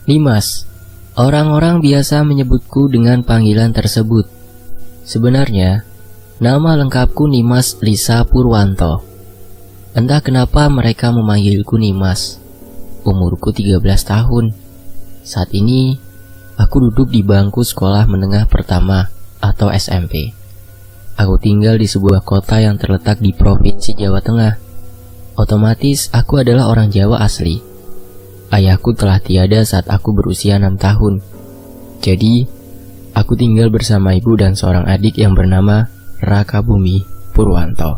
Nimas. Orang-orang biasa menyebutku dengan panggilan tersebut. Sebenarnya, nama lengkapku Nimas Lisa Purwanto. Entah kenapa mereka memanggilku Nimas. Umurku 13 tahun. Saat ini, aku duduk di bangku sekolah menengah pertama atau SMP. Aku tinggal di sebuah kota yang terletak di Provinsi Jawa Tengah. Otomatis, aku adalah orang Jawa asli. Ayahku telah tiada saat aku berusia 6 tahun. Jadi, aku tinggal bersama ibu dan seorang adik yang bernama Raka Bumi Purwanto.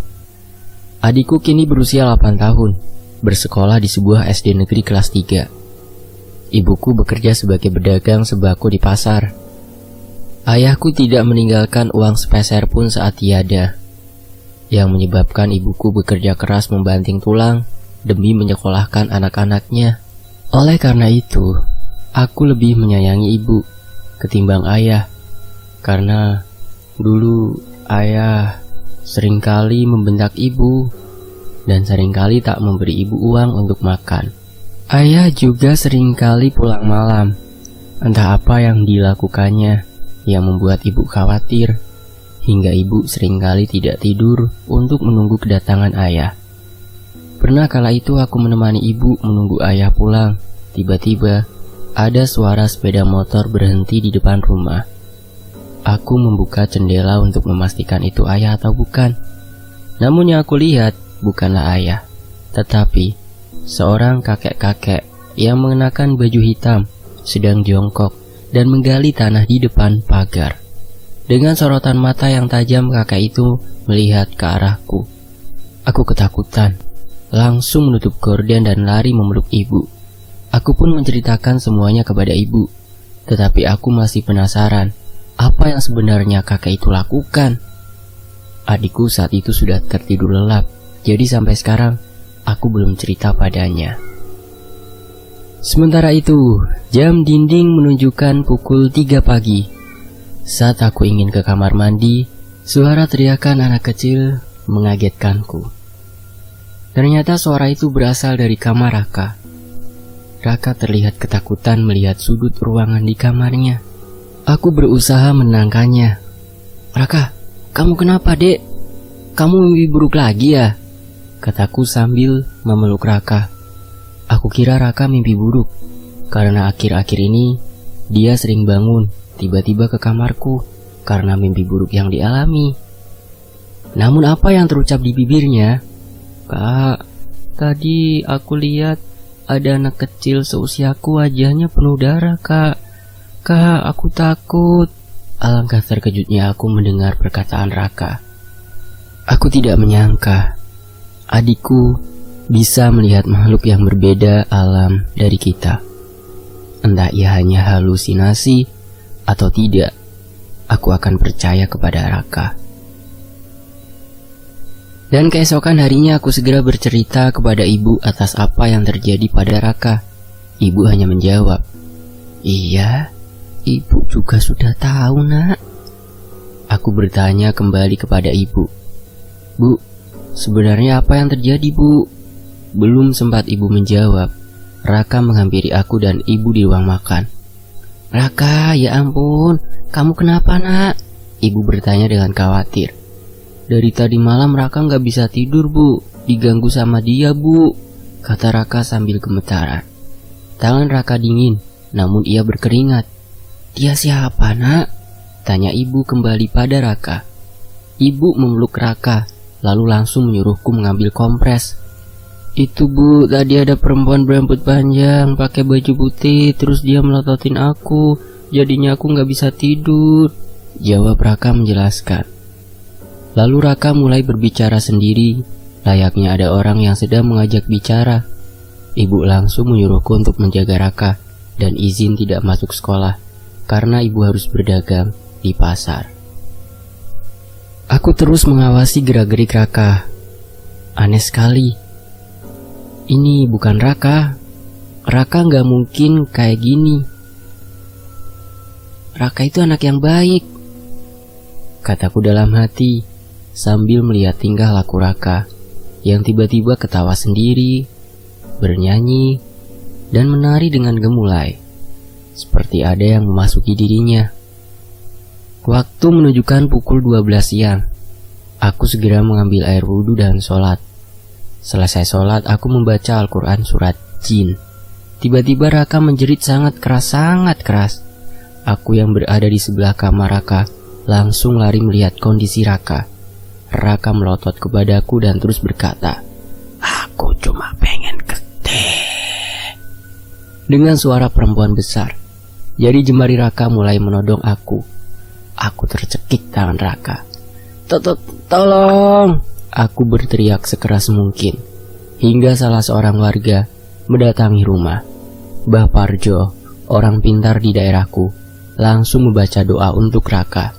Adikku kini berusia 8 tahun, bersekolah di sebuah SD negeri kelas 3. Ibuku bekerja sebagai pedagang sembako di pasar. Ayahku tidak meninggalkan uang sepeser pun saat tiada, yang menyebabkan ibuku bekerja keras membanting tulang demi menyekolahkan anak-anaknya. Oleh karena itu, aku lebih menyayangi ibu ketimbang ayah, karena dulu ayah seringkali membentak ibu dan seringkali tak memberi ibu uang untuk makan. Ayah juga seringkali pulang malam, entah apa yang dilakukannya yang membuat ibu khawatir, hingga ibu seringkali tidak tidur untuk menunggu kedatangan ayah. Pernah kala itu aku menemani ibu menunggu ayah pulang. Tiba-tiba ada suara sepeda motor berhenti di depan rumah. Aku membuka jendela untuk memastikan itu ayah atau bukan. Namun yang aku lihat bukanlah ayah, tetapi seorang kakek-kakek yang mengenakan baju hitam sedang jongkok dan menggali tanah di depan pagar. Dengan sorotan mata yang tajam, kakek itu melihat ke arahku. Aku ketakutan, langsung menutup gorden dan lari memeluk ibu. Aku pun menceritakan semuanya kepada ibu, tetapi aku masih penasaran apa yang sebenarnya kakek itu lakukan. Adikku saat itu sudah tertidur lelap, jadi sampai sekarang aku belum cerita padanya. Sementara itu, jam dinding menunjukkan pukul 3 pagi. Saat aku ingin ke kamar mandi, suara teriakan anak kecil mengagetkanku. Ternyata suara itu berasal dari kamar Raka. Raka terlihat ketakutan melihat sudut ruangan di kamarnya. Aku berusaha menenangkannya. "Raka, kamu kenapa, Dek? Kamu mimpi buruk lagi ya?" kataku sambil memeluk Raka. Aku kira Raka mimpi buruk, karena akhir-akhir ini dia sering bangun tiba-tiba ke kamarku karena mimpi buruk yang dialami. Namun apa yang terucap di bibirnya? "Kak, tadi aku lihat ada anak kecil seusiaku, wajahnya penuh darah, Kak. Kak, aku takut." Alangkah terkejutnya aku mendengar perkataan Raka. Aku tidak menyangka adikku bisa melihat makhluk yang berbeda alam dari kita. Entah ia hanya halusinasi atau tidak, aku akan percaya kepada Raka. Dan keesokan harinya aku segera bercerita kepada ibu atas apa yang terjadi pada Raka. Ibu hanya menjawab, "Iya, ibu juga sudah tahu, Nak." Aku bertanya kembali kepada ibu, "Bu, sebenarnya apa yang terjadi, Bu?" Belum sempat ibu menjawab, Raka menghampiri aku dan ibu di ruang makan. "Raka, ya ampun, kamu kenapa, Nak?" Ibu bertanya dengan khawatir. "Dari tadi malam Raka gak bisa tidur, Bu. Diganggu sama dia, Bu," kata Raka sambil gemetaran. Tangan Raka dingin, namun ia berkeringat. "Dia siapa, Nak?" tanya ibu kembali pada Raka. Ibu memeluk Raka, lalu langsung menyuruhku mengambil kompres. "Itu, Bu, tadi ada perempuan berambut panjang, pakai baju putih, terus dia melototin aku. Jadinya aku gak bisa tidur," jawab Raka menjelaskan. Lalu Raka mulai berbicara sendiri, layaknya ada orang yang sedang mengajak bicara. Ibu langsung menyuruhku untuk menjaga Raka dan izin tidak masuk sekolah, karena ibu harus berdagang di pasar. Aku terus mengawasi gerak-gerik Raka. Aneh sekali. Ini bukan Raka. Raka gak mungkin kayak gini. Raka itu anak yang baik, kataku dalam hati, sambil melihat tingkah laku Raka yang tiba-tiba ketawa sendiri, bernyanyi, dan menari dengan gemulai. seperti ada yang memasuki dirinya. Waktu menunjukkan pukul 12 siang. Aku segera mengambil air wudhu dan sholat. Selesai sholat, aku membaca Al-Quran surat Jin. Tiba-tiba Raka menjerit sangat keras. Aku yang berada di sebelah kamar Raka langsung lari melihat kondisi Raka. Raka melotot kepadaku dan terus berkata, "Aku cuma pengen gede." Dengan suara perempuan besar. Jari jemari Raka mulai menodong aku. Aku tercekik tangan Raka. Tolong! Aku berteriak sekeras mungkin. Hingga salah seorang warga mendatangi rumah. Mbah Parjo, orang pintar di daerahku, langsung membaca doa untuk Raka.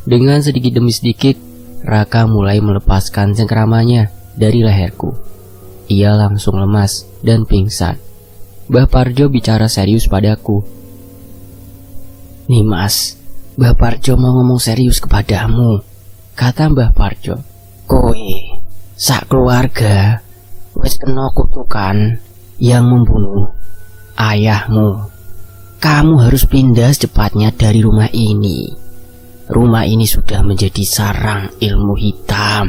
Dengan sedikit demi sedikit, Raka mulai melepaskan cengkeramannya dari leherku. Ia langsung lemas dan pingsan. Mbah Parjo bicara serius padaku. "Nih mas, Mbah Parjo mau ngomong serius kepadamu," kata Mbah Parjo. "Kowe, sak keluarga, wis kena kutukan yang membunuh ayahmu. Kamu harus pindah secepatnya dari rumah ini. Rumah ini sudah menjadi sarang ilmu hitam.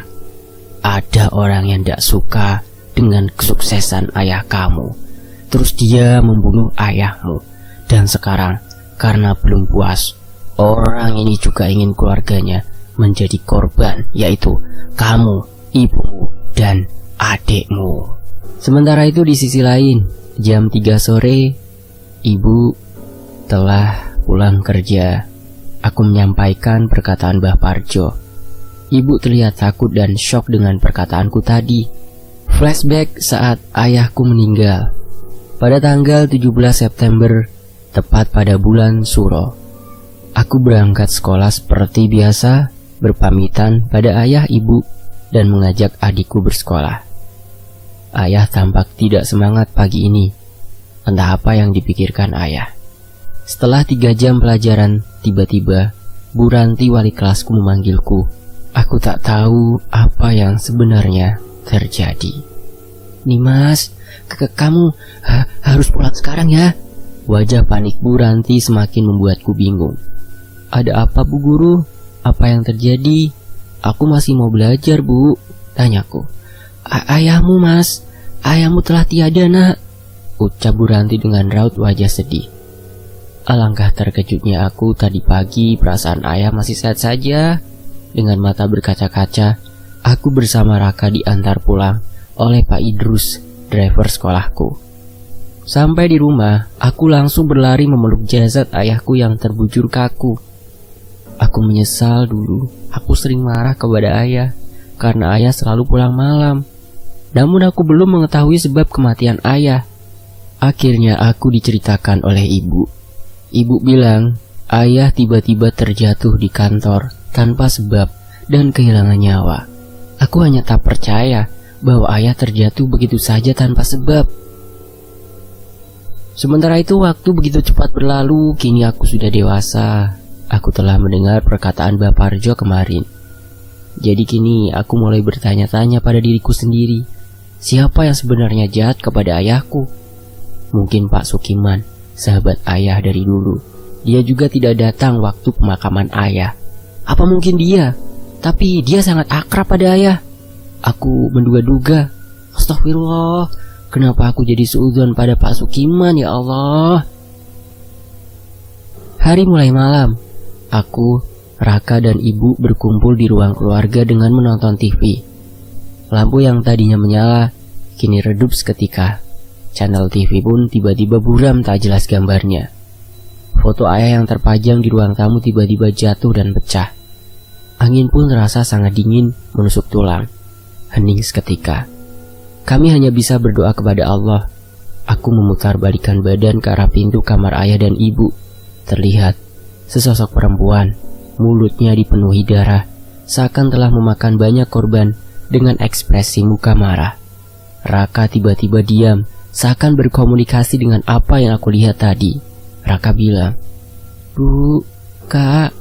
Ada orang yang tidak suka dengan kesuksesan ayah kamu. Terus dia membunuh ayahmu. Dan sekarang karena belum puas, orang ini juga ingin keluarganya menjadi korban, yaitu kamu, ibumu, dan adikmu." Sementara itu di sisi lain, jam 3 sore, ibu telah pulang kerja. Aku menyampaikan perkataan Mbah Parjo. Ibu terlihat takut dan shock dengan perkataanku tadi. Flashback saat ayahku meninggal. Pada tanggal 17 September, tepat pada bulan Suro. Aku berangkat sekolah seperti biasa, berpamitan pada ayah ibu dan mengajak adikku bersekolah. Ayah tampak tidak semangat pagi ini. Entah apa yang dipikirkan ayah. Setelah 3 jam pelajaran, tiba-tiba Bu Ranti wali kelasku memanggilku. Aku tak tahu apa yang sebenarnya terjadi. "Nih mas, kamu harus pulang sekarang ya." Wajah panik Bu Ranti semakin membuatku bingung. "Ada apa Bu Guru? Apa yang terjadi?" "Aku masih mau belajar Bu," tanyaku. Ayahmu mas, ayahmu telah tiada nak," ucap Bu Ranti dengan raut wajah sedih. Alangkah terkejutnya aku tadi pagi, perasaan ayah masih sehat saja. Dengan mata berkaca-kaca, aku bersama Raka diantar pulang oleh Pak Idrus, driver sekolahku. Sampai di rumah, aku langsung berlari memeluk jasad ayahku yang terbujur kaku. Aku menyesal dulu, aku sering marah kepada ayah karena ayah selalu pulang malam. Namun aku belum mengetahui sebab kematian ayah. Akhirnya aku diceritakan oleh ibu. Ibu bilang, ayah tiba-tiba terjatuh di kantor tanpa sebab dan kehilangan nyawa. Aku hanya tak percaya bahwa ayah terjatuh begitu saja tanpa sebab. Sementara itu waktu begitu cepat berlalu, kini aku sudah dewasa. Aku telah mendengar perkataan Mbah Parjo kemarin. Jadi kini aku mulai bertanya-tanya pada diriku sendiri, siapa yang sebenarnya jahat kepada ayahku? Mungkin Pak Sukiman, sahabat ayah dari dulu. Dia juga tidak datang waktu pemakaman ayah. Apa mungkin dia? Tapi dia sangat akrab pada ayah. Aku menduga-duga. Astagfirullah, kenapa aku jadi suudzon pada Pak Sukiman ya Allah? Hari mulai malam. Aku, Raka dan ibu berkumpul di ruang keluarga dengan menonton TV. Lampu yang tadinya menyala kini redup seketika. Channel TV pun tiba-tiba buram tak jelas gambarnya. Foto ayah yang terpajang di ruang tamu tiba-tiba jatuh dan pecah. Angin pun terasa sangat dingin menusuk tulang. Hening seketika. Kami hanya bisa berdoa kepada Allah. Aku memutar balikan badan ke arah pintu kamar ayah dan ibu. Terlihat sesosok perempuan, mulutnya dipenuhi darah, seakan telah memakan banyak korban dengan ekspresi muka marah. Raka tiba-tiba diam, seakan berkomunikasi dengan apa yang aku lihat tadi. Raka bilang, "Bu, Kak,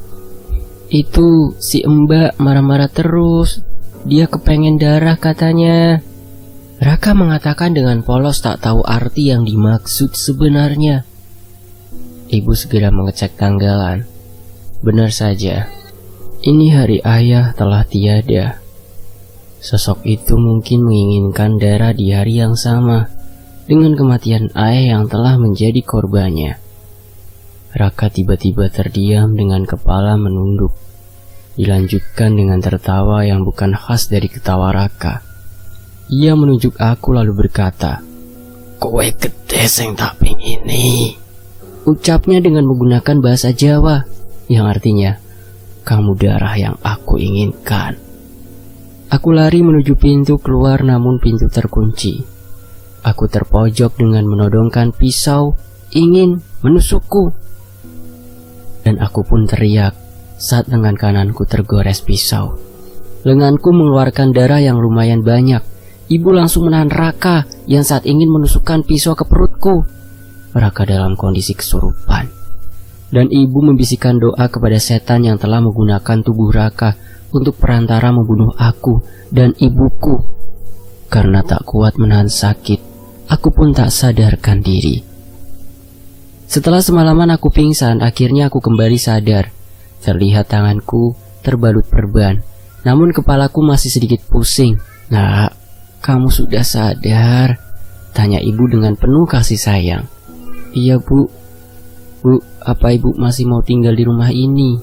itu si Mbak marah-marah terus. Dia kepengen darah katanya." Raka mengatakan dengan polos tak tahu arti yang dimaksud sebenarnya. Ibu segera mengecek tanggalan. Benar saja, ini hari ayah telah tiada. Sosok itu mungkin menginginkan darah di hari yang sama dengan kematian ayah yang telah menjadi korbannya. Raka tiba-tiba terdiam dengan kepala menunduk. Dilanjutkan dengan tertawa yang bukan khas dari ketawa Raka. Ia menunjuk aku lalu berkata, "Kowe gede sing tak pingini." Ucapnya dengan menggunakan bahasa Jawa, yang artinya, "Kamu darah yang aku inginkan." Aku lari menuju pintu keluar namun pintu terkunci. Aku terpojok dengan menodongkan pisau, ingin menusukku. Dan aku pun teriak saat lengan kananku tergores pisau. Lenganku mengeluarkan darah yang lumayan banyak. Ibu langsung menahan Raka yang saat ingin menusukkan pisau ke perutku. Raka dalam kondisi kesurupan. Dan ibu membisikkan doa kepada setan yang telah menggunakan tubuh Raka untuk perantara membunuh aku dan ibuku. Karena tak kuat menahan sakit, aku pun tak sadarkan diri. Setelah semalaman aku pingsan, akhirnya aku kembali sadar. Terlihat tanganku terbalut perban, namun kepalaku masih sedikit pusing. "Nak, kamu sudah sadar?" tanya ibu dengan penuh kasih sayang. "Iya, Bu. Bu, apa ibu masih mau tinggal di rumah ini?"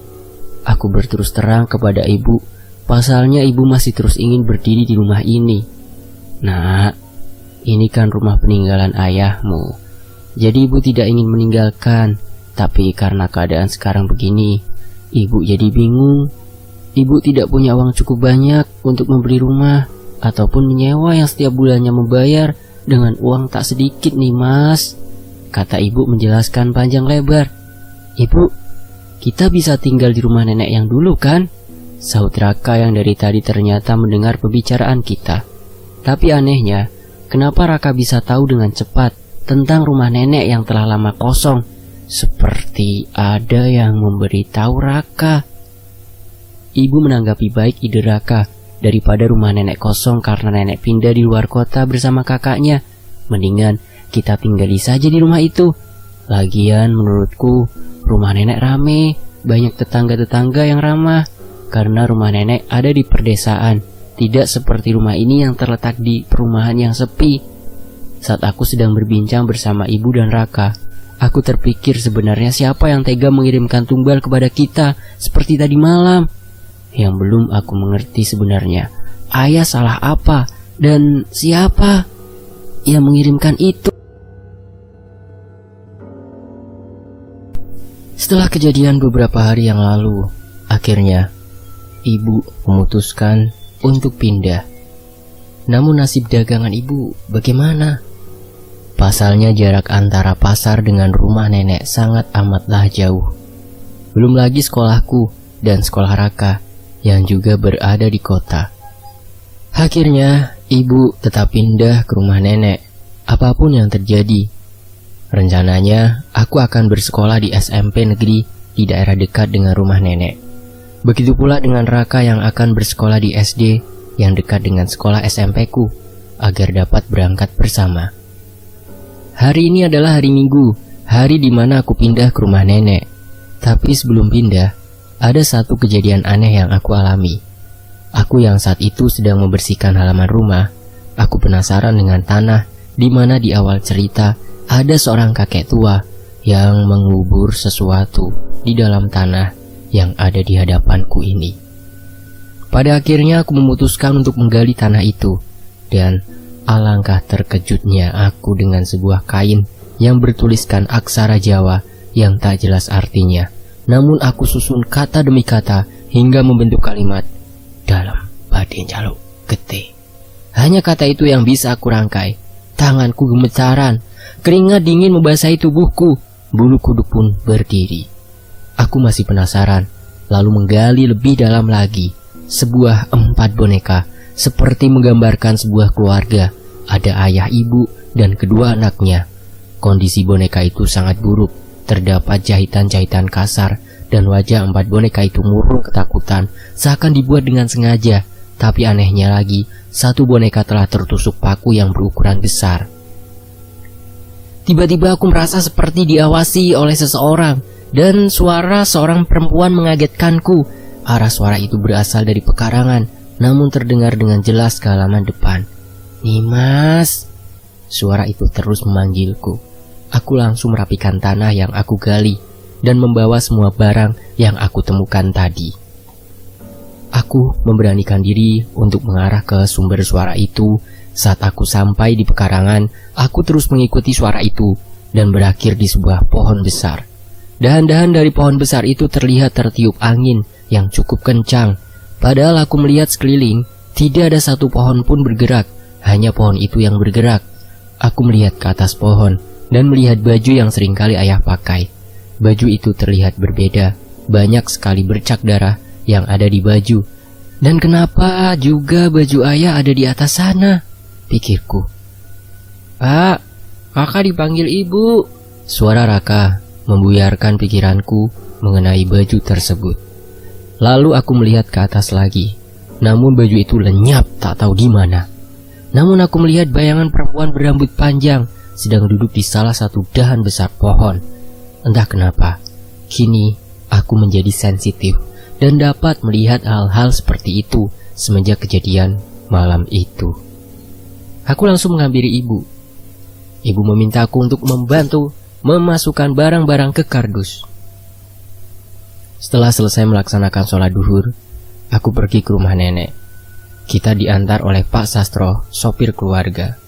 Aku berterus terang kepada ibu. Pasalnya ibu masih terus ingin berdiri di rumah ini. "Nak, ini kan rumah peninggalan ayahmu. Jadi ibu tidak ingin meninggalkan. Tapi karena keadaan sekarang begini, ibu jadi bingung. Ibu tidak punya uang cukup banyak untuk membeli rumah ataupun menyewa yang setiap bulannya membayar dengan uang tak sedikit nih, Mas," kata ibu menjelaskan panjang lebar. "Ibu, kita bisa tinggal di rumah nenek yang dulu kan?" sahut Raka yang dari tadi ternyata mendengar pembicaraan kita. Tapi anehnya, kenapa Raka bisa tahu dengan cepat tentang rumah nenek yang telah lama kosong? Seperti ada yang memberitahu Raka. Ibu menanggapi baik ide Raka. Daripada rumah nenek kosong karena nenek pindah di luar kota bersama kakaknya, mendingan kita tinggali saja di rumah itu. Lagian menurutku rumah nenek rame, banyak tetangga-tetangga yang ramah. Karena rumah nenek ada di perdesaan, tidak seperti rumah ini yang terletak di perumahan yang sepi. Saat aku sedang berbincang bersama ibu dan Raka, aku terpikir sebenarnya siapa yang tega mengirimkan tumbal kepada kita seperti tadi malam. Yang belum aku mengerti sebenarnya, ayah salah apa dan siapa yang mengirimkan itu. Setelah kejadian beberapa hari yang lalu, akhirnya ibu memutuskan untuk pindah. Namun nasib dagangan ibu bagaimana? Pasalnya jarak antara pasar dengan rumah nenek sangat amatlah jauh. Belum lagi sekolahku dan sekolah Raka yang juga berada di kota. Akhirnya ibu tetap pindah ke rumah nenek, apapun yang terjadi. Rencananya aku akan bersekolah di SMP negeri di daerah dekat dengan rumah nenek. Begitu pula dengan Raka yang akan bersekolah di SD yang dekat dengan sekolah SMP ku, agar dapat berangkat bersama. Hari ini adalah hari Minggu, hari di mana aku pindah ke rumah nenek. Tapi sebelum pindah, ada satu kejadian aneh yang aku alami. Aku yang saat itu sedang membersihkan halaman rumah, aku penasaran dengan tanah di mana di awal cerita ada seorang kakek tua yang mengubur sesuatu di dalam tanah yang ada di hadapanku ini. Pada akhirnya aku memutuskan untuk menggali tanah itu, dan alangkah terkejutnya aku dengan sebuah kain yang bertuliskan aksara Jawa yang tak jelas artinya. Namun aku susun kata demi kata hingga membentuk kalimat dalam badai jaluk gede. Hanya kata itu yang bisa aku rangkai. Tanganku gemetaran, keringat dingin membasahi tubuhku, bulu kuduk pun berdiri. Aku masih penasaran, lalu menggali lebih dalam lagi. Sebuah 4 boneka, seperti menggambarkan sebuah keluarga. Ada ayah, ibu, dan kedua anaknya. Kondisi boneka itu sangat buruk. Terdapat jahitan-jahitan kasar, dan wajah 4 boneka itu murung ketakutan, seakan dibuat dengan sengaja. Tapi anehnya lagi, satu boneka telah tertusuk paku yang berukuran besar. Tiba-tiba aku merasa seperti diawasi oleh seseorang, dan suara seorang perempuan mengagetkanku. Arah suara itu berasal dari pekarangan, namun terdengar dengan jelas ke halaman depan. "Nimas!" Suara itu terus memanggilku. Aku langsung merapikan tanah yang aku gali dan membawa semua barang yang aku temukan tadi. Aku memberanikan diri untuk mengarah ke sumber suara itu. Saat aku sampai di pekarangan, aku terus mengikuti suara itu dan berakhir di sebuah pohon besar. Dahan-dahan dari pohon besar itu terlihat tertiup angin yang cukup kencang. Padahal aku melihat sekeliling, tidak ada satu pohon pun bergerak, hanya pohon itu yang bergerak. Aku melihat ke atas pohon dan melihat baju yang seringkali ayah pakai. Baju itu terlihat berbeda, banyak sekali bercak darah yang ada di baju. Dan kenapa juga baju ayah ada di atas sana? Pikirku. "Pak, kakak dipanggil ibu." Suara Raka membuyarkan pikiranku mengenai baju tersebut. Lalu aku melihat ke atas lagi, namun baju itu lenyap tak tahu di mana. Namun aku melihat bayangan perempuan berambut panjang sedang duduk di salah satu dahan besar pohon. Entah kenapa, kini aku menjadi sensitif dan dapat melihat hal-hal seperti itu semenjak kejadian malam itu. Aku langsung menghampiri ibu. Ibu memintaku untuk membantu memasukkan barang-barang ke kardus. Setelah selesai melaksanakan sholat duhur, aku pergi ke rumah nenek. Kita diantar oleh Pak Sastro, sopir keluarga.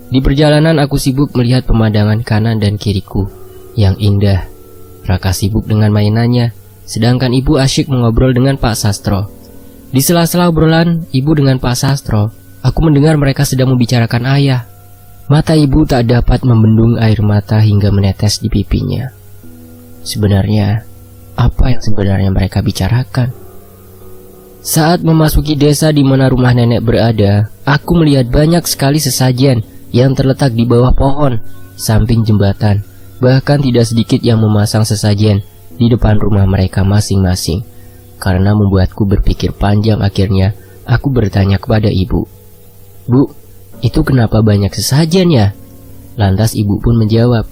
Di perjalanan aku sibuk melihat pemandangan kanan dan kiriku yang indah. Raka sibuk dengan mainannya, sedangkan ibu asyik mengobrol dengan Pak Sastro. Di sela-sela obrolan ibu dengan Pak Sastro, aku mendengar mereka sedang membicarakan ayah. Mata ibu tak dapat membendung air mata hingga menetes di pipinya. Sebenarnya, apa yang sebenarnya mereka bicarakan? Saat memasuki desa di mana rumah nenek berada, aku melihat banyak sekali sesajen yang terletak di bawah pohon, samping jembatan. Bahkan tidak sedikit yang memasang sesajen di depan rumah mereka masing-masing. Karena membuatku berpikir panjang, akhirnya aku bertanya kepada ibu, "Bu, itu kenapa banyak sesajen ya?" Lantas ibu pun menjawab,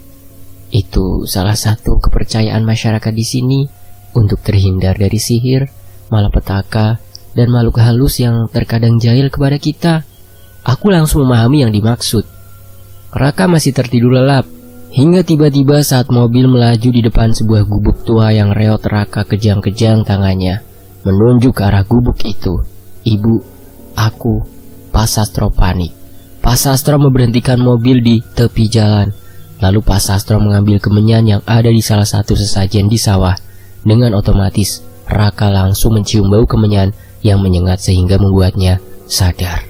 "Itu salah satu kepercayaan masyarakat di sini untuk terhindar dari sihir, malapetaka, dan makhluk halus yang terkadang jahil kepada kita." Aku langsung memahami yang dimaksud. Raka masih tertidur lelap, hingga tiba-tiba saat mobil melaju di depan sebuah gubuk tua yang reot, Raka kejang-kejang tangannya menunjuk ke arah gubuk itu. Ibu, aku, Pak Sastro panik. Pak Sastro memberhentikan mobil di tepi jalan. Lalu Pak Sastro mengambil kemenyan yang ada di salah satu sesajen di sawah. Dengan otomatis, Raka langsung mencium bau kemenyan yang menyengat sehingga membuatnya sadar.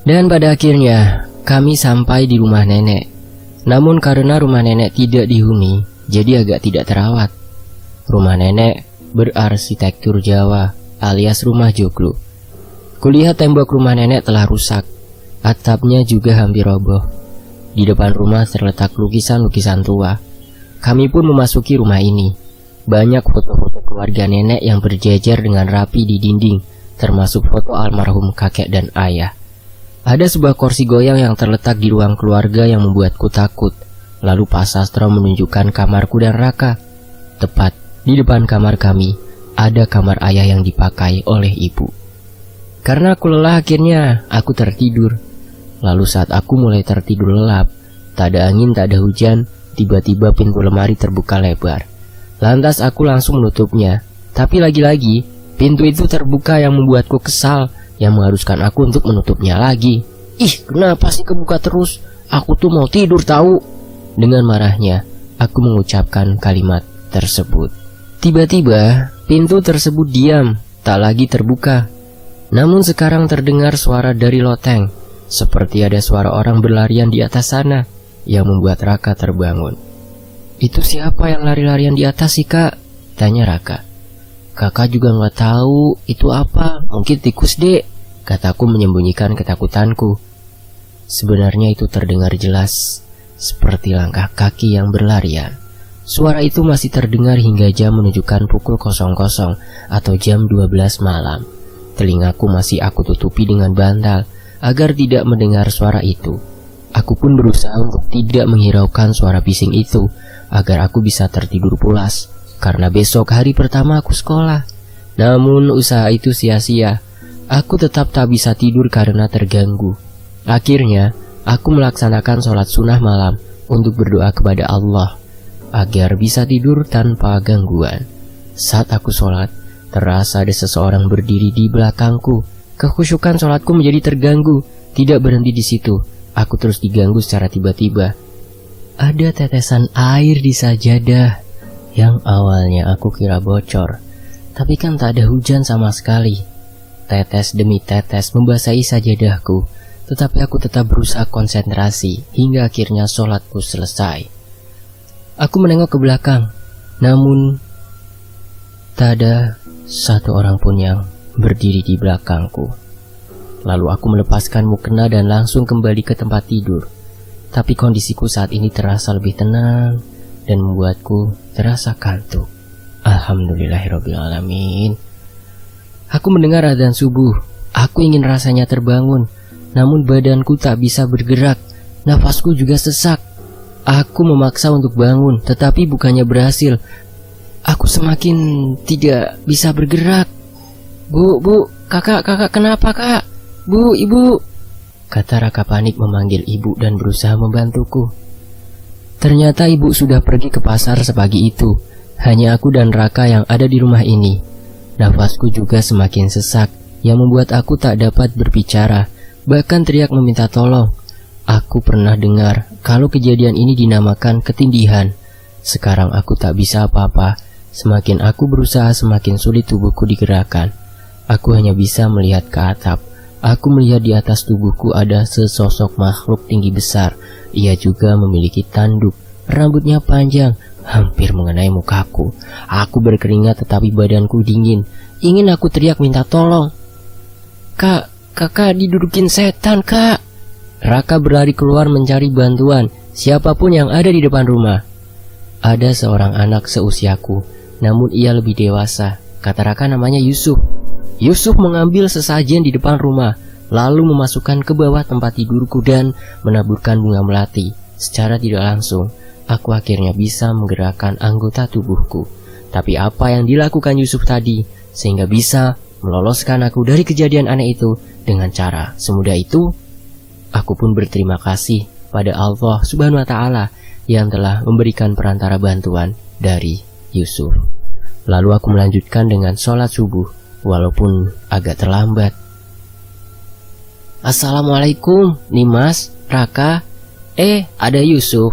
Dan pada akhirnya, kami sampai di rumah nenek. Namun karena rumah nenek tidak dihuni, jadi agak tidak terawat. Rumah nenek berarsitektur Jawa alias rumah joglo. Kulihat tembok rumah nenek telah rusak, atapnya juga hampir roboh. Di depan rumah terletak lukisan-lukisan tua. Kami pun memasuki rumah ini. Banyak foto-foto keluarga nenek yang berjejer dengan rapi di dinding, termasuk foto almarhum kakek dan ayah. Ada sebuah kursi goyang yang terletak di ruang keluarga yang membuatku takut. Lalu Pak Sastro menunjukkan kamarku dan Raka. Tepat di depan kamar kami, ada kamar ayah yang dipakai oleh ibu. Karena aku lelah, akhirnya aku tertidur. Lalu saat aku mulai tertidur lelap, tak ada angin, tak ada hujan, tiba-tiba pintu lemari terbuka lebar. Lantas aku langsung menutupnya. Tapi lagi-lagi, pintu itu terbuka yang membuatku kesal, yang mengharuskan aku untuk menutupnya lagi. "Ih, kenapa sih kebuka terus? Aku tuh mau tidur tahu." Dengan marahnya, aku mengucapkan kalimat tersebut. Tiba-tiba, pintu tersebut diam, tak lagi terbuka. Namun sekarang terdengar suara dari loteng, seperti ada suara orang berlarian di atas sana, yang membuat Raka terbangun. "Itu siapa yang lari-larian di atas sih, Kak?" tanya Raka. "Kakak juga nggak tahu itu apa, mungkin tikus, Dek," kataku menyembunyikan ketakutanku. Sebenarnya itu terdengar jelas, seperti langkah kaki yang berlarian. Suara itu masih terdengar hingga jam menunjukkan pukul 00 atau jam 12 malam. Telingaku masih aku tutupi dengan bantal agar tidak mendengar suara itu. Aku pun berusaha untuk tidak menghiraukan suara bising itu agar aku bisa tertidur pulas, karena besok hari pertama aku sekolah. Namun usaha itu sia-sia. Aku tetap tak bisa tidur karena terganggu. Akhirnya, aku melaksanakan sholat sunnah malam untuk berdoa kepada Allah agar bisa tidur tanpa gangguan. Saat aku sholat, terasa ada seseorang berdiri di belakangku. Kekhusyukan sholatku menjadi terganggu. Tidak berhenti di situ, aku terus diganggu secara tiba-tiba. Ada tetesan air di sajadah yang awalnya aku kira bocor, tapi kan tak ada hujan sama sekali. Tetes demi tetes membasahi sajadahku, tetapi aku tetap berusaha konsentrasi hingga akhirnya sholatku selesai. Aku menengok ke belakang, namun tak ada satu orang pun yang berdiri di belakangku. Lalu aku melepaskan mukena dan langsung kembali ke tempat tidur. Tapi kondisiku saat ini terasa lebih tenang dan membuatku terasa kantuk. Alhamdulillahirrabbilalamin. Aku mendengar adzan subuh. Aku ingin rasanya terbangun, namun badanku tak bisa bergerak. Nafasku juga sesak. Aku memaksa untuk bangun, tetapi bukannya berhasil. Aku semakin tidak bisa bergerak. Bu, kakak kenapa kak? Bu, ibu, kata Raka panik memanggil ibu dan berusaha membantuku. Ternyata ibu sudah pergi ke pasar sepagi itu. Hanya aku dan Raka yang ada di rumah ini. Nafasku juga semakin sesak, yang membuat aku tak dapat berbicara, bahkan teriak meminta tolong. Aku pernah dengar kalau kejadian ini dinamakan ketindihan. Sekarang aku tak bisa apa-apa. Semakin aku berusaha, semakin sulit tubuhku digerakkan. Aku hanya bisa melihat ke atap. Aku melihat di atas tubuhku ada sesosok makhluk tinggi besar. Ia juga memiliki tanduk, rambutnya panjang, hampir mengenai mukaku. Aku berkeringat tetapi badanku dingin. Ingin aku teriak minta tolong. Kakak didudukin setan, kak. Raka berlari keluar mencari bantuan siapapun yang ada di depan rumah. Ada seorang anak seusiaku, namun ia lebih dewasa. Kata Raka namanya Yusuf. Yusuf mengambil sesajen di depan rumah, lalu memasukkan ke bawah tempat tidurku dan menaburkan bunga melati. Secara tidak langsung, aku akhirnya bisa menggerakkan anggota tubuhku. Tapi apa yang dilakukan Yusuf tadi, sehingga bisa meloloskan aku dari kejadian aneh itu dengan cara semudah itu? Aku pun berterima kasih pada Allah Subhanahu wa Ta'ala yang telah memberikan perantara bantuan dari Yusuf. Lalu aku melanjutkan dengan sholat subuh, walaupun agak terlambat. Assalamualaikum, Nimas, Raka. Ada Yusuf.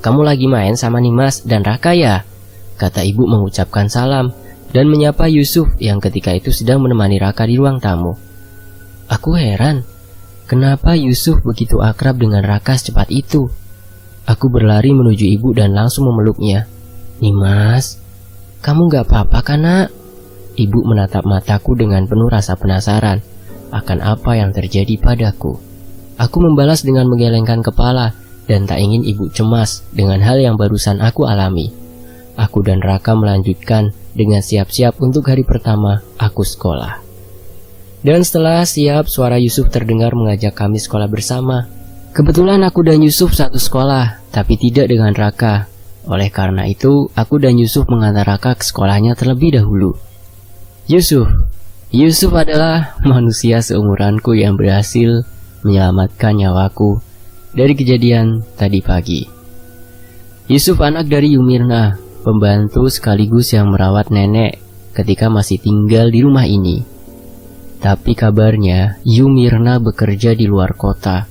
Kamu lagi main sama Nimas dan Raka ya? Kata ibu mengucapkan salam dan menyapa Yusuf yang ketika itu sedang menemani Raka di ruang tamu. Aku heran, kenapa Yusuf begitu akrab dengan Raka secepat itu? Aku berlari menuju ibu dan langsung memeluknya. Nimas, kamu gak apa-apa kan, nak? Ibu menatap mataku dengan penuh rasa penasaran akan apa yang terjadi padaku. Aku membalas dengan menggelengkan kepala dan tak ingin ibu cemas dengan hal yang barusan aku alami. Aku dan Raka melanjutkan dengan siap-siap untuk hari pertama aku sekolah. Dan setelah siap, suara Yusuf terdengar mengajak kami sekolah bersama. Kebetulan aku dan Yusuf satu sekolah, tapi tidak dengan Raka. Oleh karena itu, aku dan Yusuf mengantar Raka ke sekolahnya terlebih dahulu. Yusuf adalah manusia seumuranku yang berhasil menyelamatkan nyawaku dari kejadian tadi pagi. Yusuf anak dari Yumirna, pembantu sekaligus yang merawat nenek ketika masih tinggal di rumah ini. Tapi kabarnya Yumirna bekerja di luar kota.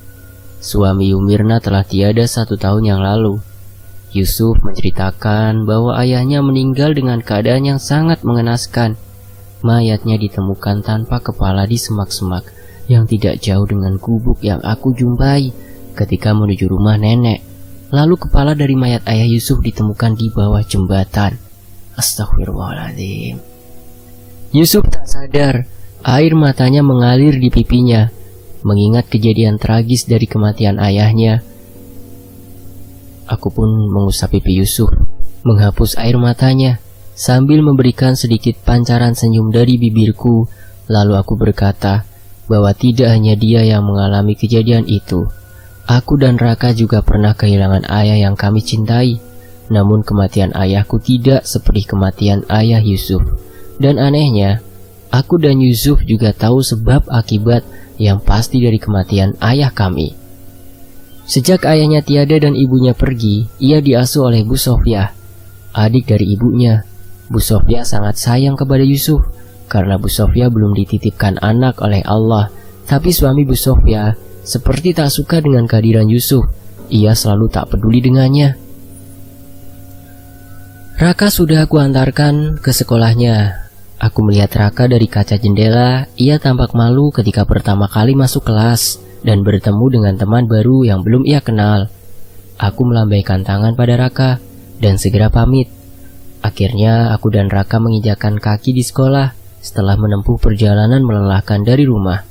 Suami Yumirna telah tiada 1 tahun yang lalu. Yusuf menceritakan bahwa ayahnya meninggal dengan keadaan yang sangat mengenaskan. Mayatnya ditemukan tanpa kepala di semak-semak yang tidak jauh dengan gubuk yang aku jumpai ketika menuju rumah nenek. Lalu kepala dari mayat ayah Yusuf ditemukan di bawah jembatan. Astagfirullahaladzim. Yusuf tak sadar, air matanya mengalir di pipinya, mengingat kejadian tragis dari kematian ayahnya. Aku pun mengusap pipi Yusuf, menghapus air matanya, sambil memberikan sedikit pancaran senyum dari bibirku. Lalu aku berkata bahwa tidak hanya dia yang mengalami kejadian itu. Aku dan Raka juga pernah kehilangan ayah yang kami cintai. Namun kematian ayahku tidak seperti kematian ayah Yusuf. Dan anehnya, aku dan Yusuf juga tahu sebab akibat yang pasti dari kematian ayah kami. Sejak ayahnya tiada dan ibunya pergi, ia diasuh oleh Bu Sofia, adik dari ibunya. Bu Sofia sangat sayang kepada Yusuf, karena Bu Sofia belum dititipkan anak oleh Allah. Tapi suami Bu Sofia seperti tak suka dengan kehadiran Yusuf. Ia selalu tak peduli dengannya. Raka sudah aku antarkan ke sekolahnya. Aku melihat Raka dari kaca jendela. Ia tampak malu ketika pertama kali masuk kelas dan bertemu dengan teman baru yang belum ia kenal. Aku melambaikan tangan pada Raka dan segera pamit. Akhirnya aku dan Raka menginjakkan kaki di sekolah setelah menempuh perjalanan melelahkan dari rumah.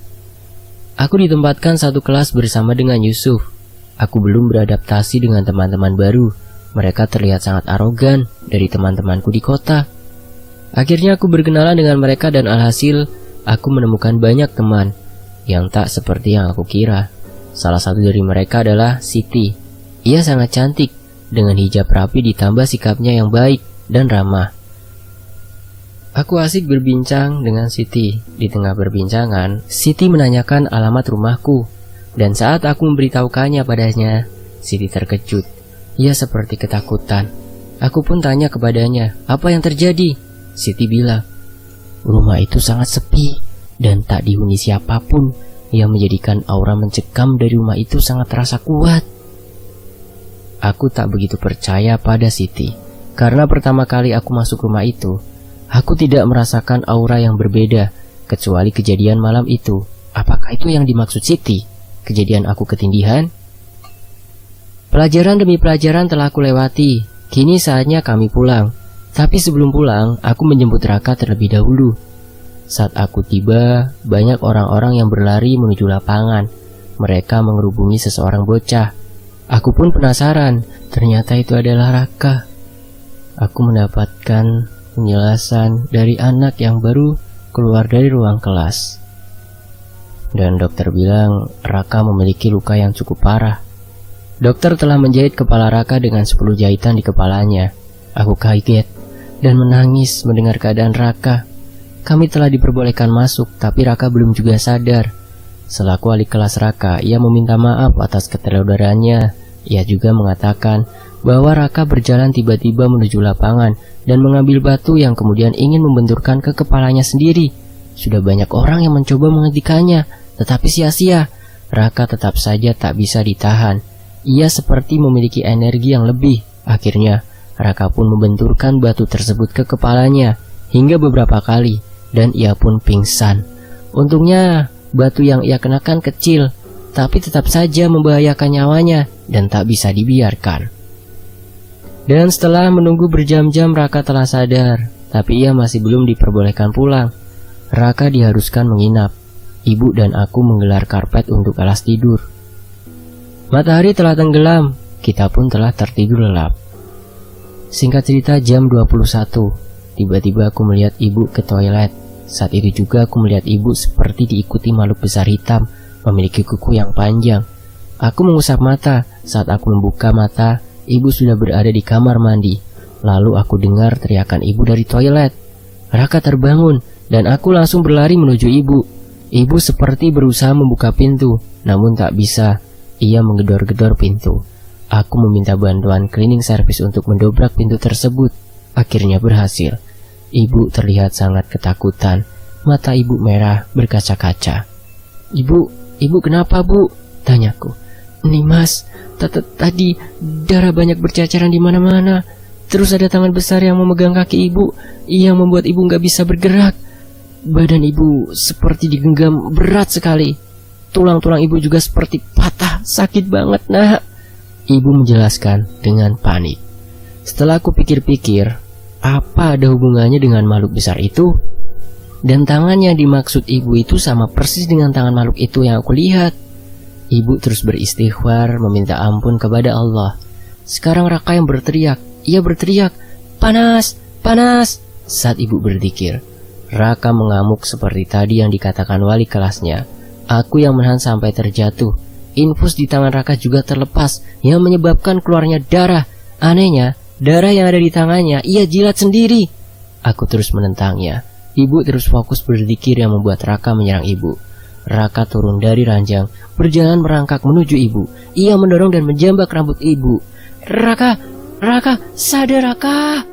Aku ditempatkan satu kelas bersama dengan Yusuf. Aku belum beradaptasi dengan teman-teman baru. Mereka terlihat sangat arogan dari teman-temanku di kota. Akhirnya aku berkenalan dengan mereka dan alhasil aku menemukan banyak teman yang tak seperti yang aku kira. Salah satu dari mereka adalah Siti. Ia sangat cantik dengan hijab rapi ditambah sikapnya yang baik dan ramah. Aku asik berbincang dengan Siti. Di tengah perbincangan, Siti menanyakan alamat rumahku. Dan saat aku memberitahukannya padanya, Siti terkejut. Ia seperti ketakutan. Aku pun tanya kepadanya, apa yang terjadi? Siti bilang, rumah itu sangat sepi dan tak dihuni siapapun, yang menjadikan aura mencekam dari rumah itu sangat terasa kuat. Aku tak begitu percaya pada Siti, karena pertama kali aku masuk rumah itu, aku tidak merasakan aura yang berbeda, kecuali kejadian malam itu. Apakah itu yang dimaksud Siti? Kejadian aku ketindihan? Pelajaran demi pelajaran telah aku lewati. Kini saatnya kami pulang. Tapi sebelum pulang, aku menjemput Raka terlebih dahulu. Saat aku tiba, banyak orang-orang yang berlari menuju lapangan. Mereka mengerubungi seseorang bocah. Aku pun penasaran, ternyata itu adalah Raka. Aku mendapatkan penjelasan dari anak yang baru keluar dari ruang kelas. Dan dokter bilang Raka memiliki luka yang cukup parah. Dokter telah menjahit kepala Raka dengan 10 jahitan di kepalanya. Aku kaget dan menangis mendengar keadaan Raka. Kami telah diperbolehkan masuk, tapi Raka belum juga sadar. Selaku wali kelas Raka, ia meminta maaf atas keterodorannya. Ia juga mengatakan bahwa Raka berjalan tiba-tiba menuju lapangan dan mengambil batu yang kemudian ingin membenturkan ke kepalanya sendiri. Sudah banyak orang yang mencoba menghentikannya, tetapi sia-sia. Raka tetap saja tak bisa ditahan. Ia seperti memiliki energi yang lebih. Akhirnya, Raka pun membenturkan batu tersebut ke kepalanya hingga beberapa kali, dan ia pun pingsan. Untungnya, batu yang ia kenakan kecil, tapi tetap saja membahayakan nyawanya dan tak bisa dibiarkan. Dan setelah menunggu berjam-jam, Raka telah sadar, tapi ia masih belum diperbolehkan pulang. Raka diharuskan menginap. Ibu dan aku menggelar karpet untuk alas tidur. Matahari telah tenggelam, kita pun telah tertidur lelap. Singkat cerita, jam 21, tiba-tiba aku melihat ibu ke toilet. Saat itu juga aku melihat ibu seperti diikuti makhluk besar hitam, memiliki kuku yang panjang. Aku mengusap mata. Saat aku membuka mata, ibu sudah berada di kamar mandi. Lalu aku dengar teriakan ibu dari toilet. Raka terbangun dan aku langsung berlari menuju ibu. Ibu seperti berusaha membuka pintu, namun tak bisa. Ia menggedor-gedor pintu. Aku meminta bantuan cleaning service untuk mendobrak pintu tersebut. Akhirnya berhasil. Ibu terlihat sangat ketakutan. Mata ibu merah berkaca-kaca. Ibu kenapa, Bu? Tanyaku. Nih Mas, tadi darah banyak berceceran di mana-mana. Terus ada tangan besar yang memegang kaki ibu, yang membuat ibu nggak bisa bergerak. Badan ibu seperti digenggam berat sekali. Tulang-tulang ibu juga seperti patah, sakit banget, Nak. Ibu menjelaskan dengan panik. Setelah aku pikir-pikir, apa ada hubungannya dengan makhluk besar itu? Dan tangan yang dimaksud ibu itu sama persis dengan tangan makhluk itu yang aku lihat. Ibu terus beristighfar meminta ampun kepada Allah. Sekarang Raka yang berteriak. Ia berteriak, "Panas, panas!" Saat ibu berzikir. Raka mengamuk seperti tadi yang dikatakan wali kelasnya. Aku yang menahan sampai terjatuh. Infus di tangan Raka juga terlepas yang menyebabkan keluarnya darah. Anehnya, darah yang ada di tangannya ia jilat sendiri. Aku terus menentangnya. Ibu terus fokus berzikir yang membuat Raka menyerang ibu. Raka turun dari ranjang, berjalan merangkak menuju ibu. Ia mendorong dan menjambak rambut ibu. Raka, sadar Raka.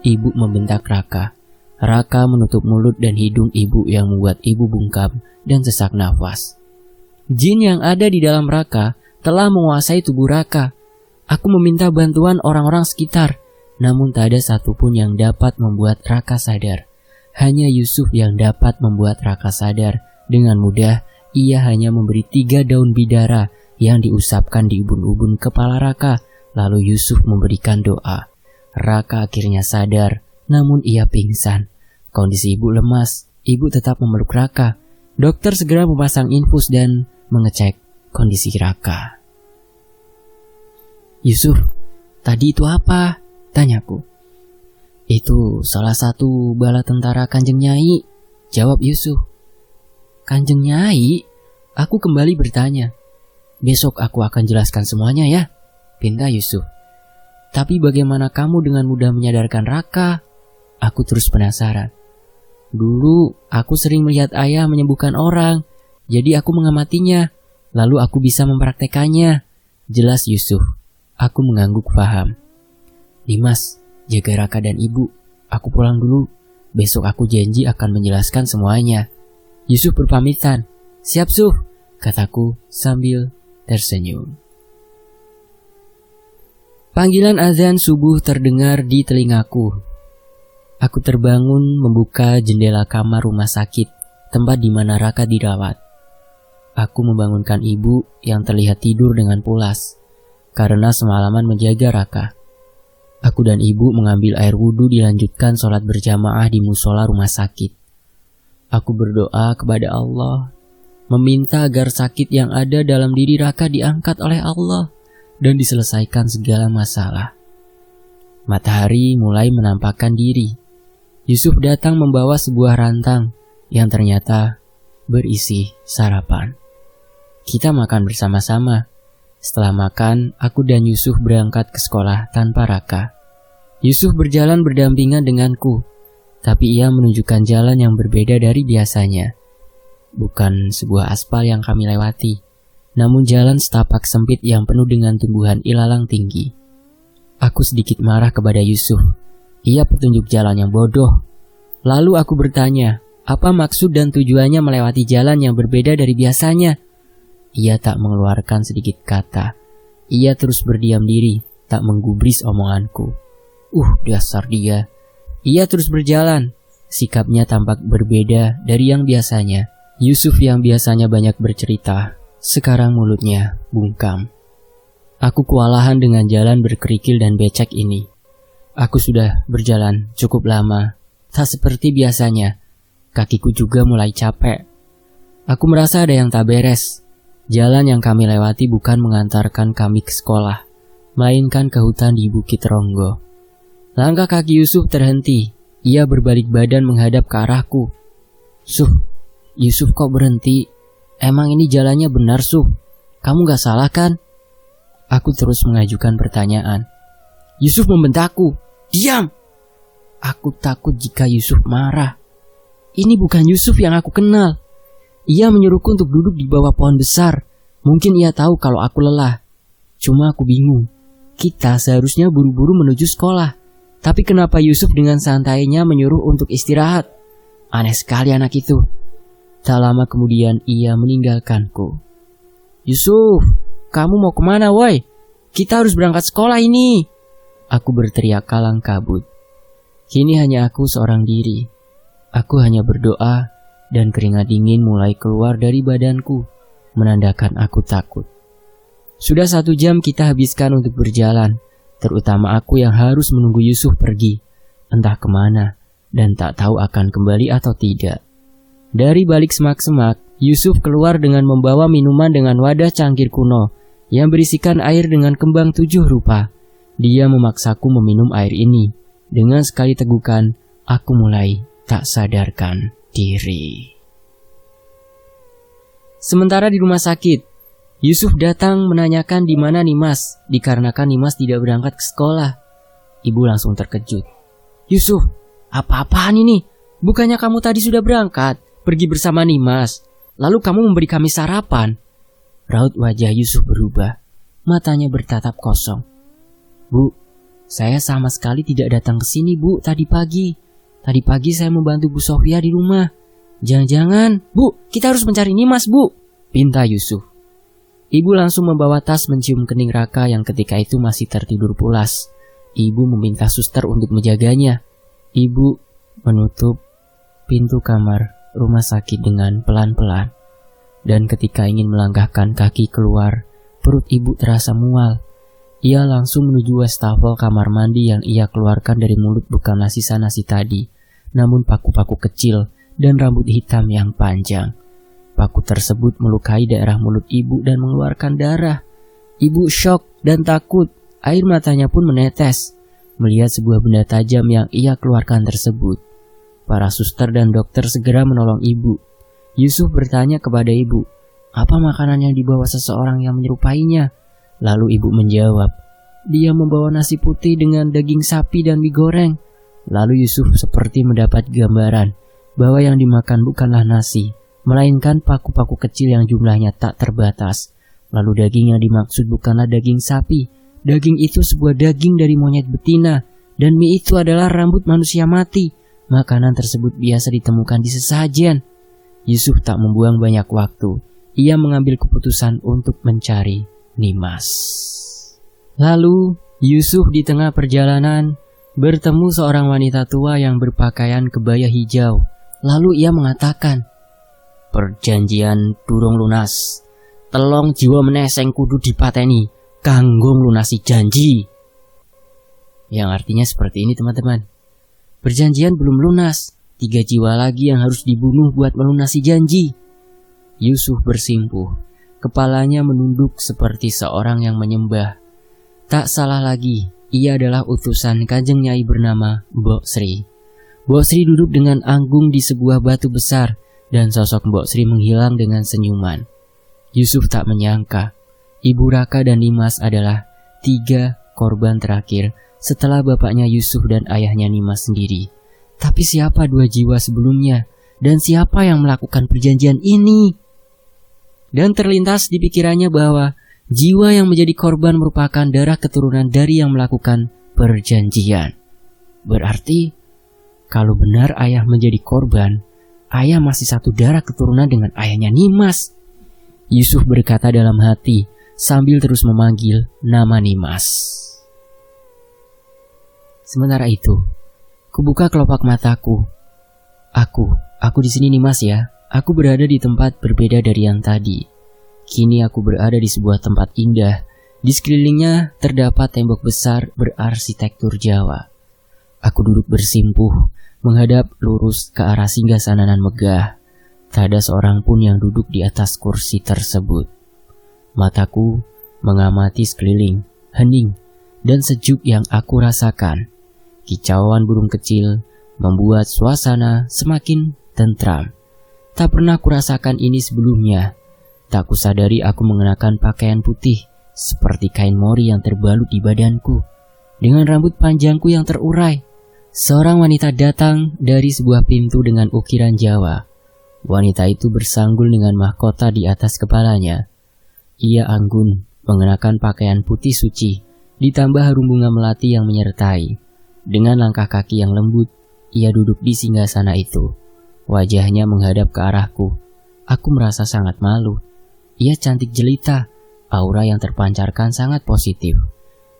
Ibu membentak Raka. Raka menutup mulut dan hidung ibu yang membuat ibu bungkam dan sesak nafas. Jin yang ada di dalam Raka telah menguasai tubuh Raka. Aku meminta bantuan orang-orang sekitar, namun tak ada satupun yang dapat membuat Raka sadar. Hanya Yusuf yang dapat membuat Raka sadar. Dengan mudah, ia hanya memberi 3 daun bidara yang diusapkan di ubun-ubun kepala Raka. Lalu Yusuf memberikan doa. Raka akhirnya sadar, namun ia pingsan. Kondisi ibu lemas, ibu tetap memeluk Raka. Dokter segera memasang infus dan mengecek kondisi Raka. Yusuf, tadi itu apa? Tanyaku. Itu salah satu bala tentara Kanjeng Nyai, jawab Yusuf. Kanjeng Nyai? Aku kembali bertanya. Besok aku akan jelaskan semuanya ya, pinta Yusuf. Tapi bagaimana kamu dengan mudah menyadarkan Raka? Aku terus penasaran. Dulu aku sering melihat ayah menyembuhkan orang, jadi aku mengamatinya, lalu aku bisa mempraktekannya. Jelas Yusuf. Aku mengangguk paham. Dimas, jaga Raka dan ibu. Aku pulang dulu. Besok aku janji akan menjelaskan semuanya. Yusuf berpamitan. Siap Suf, kataku sambil tersenyum. Panggilan azan subuh terdengar di telingaku. Aku terbangun membuka jendela kamar rumah sakit, tempat di mana Raka dirawat. Aku membangunkan ibu yang terlihat tidur dengan pulas, karena semalaman menjaga Raka. Aku dan ibu mengambil air wudhu dilanjutkan sholat berjamaah di musola rumah sakit. Aku berdoa kepada Allah, meminta agar sakit yang ada dalam diri Raka diangkat oleh Allah dan diselesaikan segala masalah. Matahari mulai menampakkan diri. Yusuf datang membawa sebuah rantang yang ternyata berisi sarapan. Kita makan bersama-sama. Setelah makan, aku dan Yusuf berangkat ke sekolah tanpa Raka. Yusuf berjalan berdampingan denganku, tapi ia menunjukkan jalan yang berbeda dari biasanya. Bukan sebuah aspal yang kami lewati, namun jalan setapak sempit yang penuh dengan tumbuhan ilalang tinggi. Aku sedikit marah kepada Yusuf. Ia petunjuk jalan yang bodoh. Lalu aku bertanya, apa maksud dan tujuannya melewati jalan yang berbeda dari biasanya? Ia tak mengeluarkan sedikit kata. Ia terus berdiam diri, tak menggubris omonganku. Dasar dia. Ia terus berjalan. Sikapnya tampak berbeda dari yang biasanya. Yusuf yang biasanya banyak bercerita, sekarang mulutnya bungkam. Aku kewalahan dengan jalan berkerikil dan becek ini. Aku sudah berjalan cukup lama, tak seperti biasanya. Kakiku juga mulai capek. Aku merasa ada yang tak beres. Jalan yang kami lewati bukan mengantarkan kami ke sekolah, melainkan ke hutan di Bukit Ronggo. Langkah kaki Yusuf terhenti. Ia berbalik badan menghadap ke arahku. Yusuf kok berhenti? Emang ini jalannya benar, Suf? Kamu gak salah kan? Aku terus mengajukan pertanyaan. Yusuf membentakku. Diam! Aku takut jika Yusuf marah. Ini bukan Yusuf yang aku kenal. Ia menyuruhku untuk duduk di bawah pohon besar. Mungkin ia tahu kalau aku lelah. Cuma aku bingung. Kita seharusnya buru-buru menuju sekolah. Tapi kenapa Yusuf dengan santainya menyuruh untuk istirahat? Aneh sekali anak itu. Tak lama kemudian ia meninggalkanku. Yusuf, kamu mau kemana woi? Kita harus berangkat sekolah ini. Aku berteriak kalang kabut. Kini hanya aku seorang diri. Aku hanya berdoa dan keringat dingin mulai keluar dari badanku, menandakan aku takut. Sudah 1 jam kita habiskan untuk berjalan, terutama aku yang harus menunggu Yusuf pergi, entah kemana, dan tak tahu akan kembali atau tidak. Dari balik semak-semak, Yusuf keluar dengan membawa minuman dengan wadah cangkir kuno yang berisikan air dengan kembang 7 rupa. Dia memaksaku meminum air ini. Dengan sekali tegukan, aku mulai tak sadarkan diri. Sementara di rumah sakit, Yusuf datang menanyakan di mana Nimas, dikarenakan Nimas tidak berangkat ke sekolah. Ibu langsung terkejut. Yusuf, apa-apaan ini? Bukannya kamu tadi sudah berangkat, pergi bersama Nimas, lalu kamu memberi kami sarapan? Raut wajah Yusuf berubah, matanya bertatap kosong. Bu, saya sama sekali tidak datang ke sini, Bu, tadi pagi. Tadi pagi saya membantu Bu Sofia di rumah. Jangan-jangan, Bu, kita harus mencari Nimas, Bu, pinta Yusuf. Ibu langsung membawa tas mencium kening Raka yang ketika itu masih tertidur pulas. Ibu meminta suster untuk menjaganya. Ibu menutup pintu kamar rumah sakit dengan pelan-pelan. Dan ketika ingin melangkahkan kaki keluar, perut ibu terasa mual. Ia langsung menuju wastafel kamar mandi yang ia keluarkan dari mulut bukanlah sisa nasi tadi, namun paku-paku kecil dan rambut hitam yang panjang. Paku tersebut melukai daerah mulut ibu dan mengeluarkan darah. Ibu syok dan takut, air matanya pun menetes melihat sebuah benda tajam yang ia keluarkan tersebut. Para suster dan dokter segera menolong ibu. Yusuf bertanya kepada ibu, apa makanan yang dibawa seseorang yang menyerupainya? Lalu ibu menjawab, dia membawa nasi putih dengan daging sapi dan mie goreng. Lalu Yusuf seperti mendapat gambaran bahwa yang dimakan bukanlah nasi, melainkan paku-paku kecil yang jumlahnya tak terbatas. Lalu daging yang dimaksud bukanlah daging sapi. Daging itu sebuah daging dari monyet betina, dan mie itu adalah rambut manusia mati. Makanan tersebut biasa ditemukan di sesajen. Yusuf tak membuang banyak waktu. Ia mengambil keputusan untuk mencari Nimas. Lalu Yusuf di tengah perjalanan bertemu seorang wanita tua yang berpakaian kebaya hijau. Lalu ia mengatakan, perjanjian durung lunas. Telong jiwa meneseng kudu dipateni kanggo lunasi janji. Yang artinya seperti ini teman-teman. Perjanjian belum lunas, 3 jiwa lagi yang harus dibunuh buat melunasi janji. Yusuf bersimpuh, kepalanya menunduk seperti seorang yang menyembah. Tak salah lagi, ia adalah utusan Kanjeng Nyai bernama Mbok Sri. Mbok Sri duduk dengan anggung di sebuah batu besar, dan sosok Mbok Sri menghilang dengan senyuman. Yusuf tak menyangka, Ibu Raka dan Nimas adalah 3 korban terakhir setelah bapaknya Yusuf dan ayahnya Nimas sendiri. Tapi siapa 2 jiwa sebelumnya? Dan siapa yang melakukan perjanjian ini? Dan terlintas di pikirannya bahwa jiwa yang menjadi korban merupakan darah keturunan dari yang melakukan perjanjian. Berarti, kalau benar ayah menjadi korban, ayah masih satu darah keturunan dengan ayahnya Nimas. Yusuf berkata dalam hati sambil terus memanggil nama Nimas. Sementara itu, kubuka kelopak mataku. Aku di sini Nimas ya. Aku berada di tempat berbeda dari yang tadi. Kini aku berada di sebuah tempat indah. Di sekelilingnya terdapat tembok besar berarsitektur Jawa. Aku duduk bersimpuh, menghadap lurus ke arah singgasana nan megah. Tak ada seorang pun yang duduk di atas kursi tersebut. Mataku mengamati sekeliling, hening dan sejuk yang aku rasakan. Kicauan burung kecil membuat suasana semakin tentram. Tak pernah kurasakan ini sebelumnya. Tak kusadari aku mengenakan pakaian putih seperti kain mori yang terbalut di badanku, dengan rambut panjangku yang terurai. Seorang wanita datang dari sebuah pintu dengan ukiran Jawa. Wanita itu bersanggul dengan mahkota di atas kepalanya. Ia anggun, mengenakan pakaian putih suci, ditambah harum bunga melati yang menyertai. Dengan langkah kaki yang lembut, ia duduk di singgasana itu. Wajahnya menghadap ke arahku. Aku merasa sangat malu. Ia cantik jelita, aura yang terpancarkan sangat positif.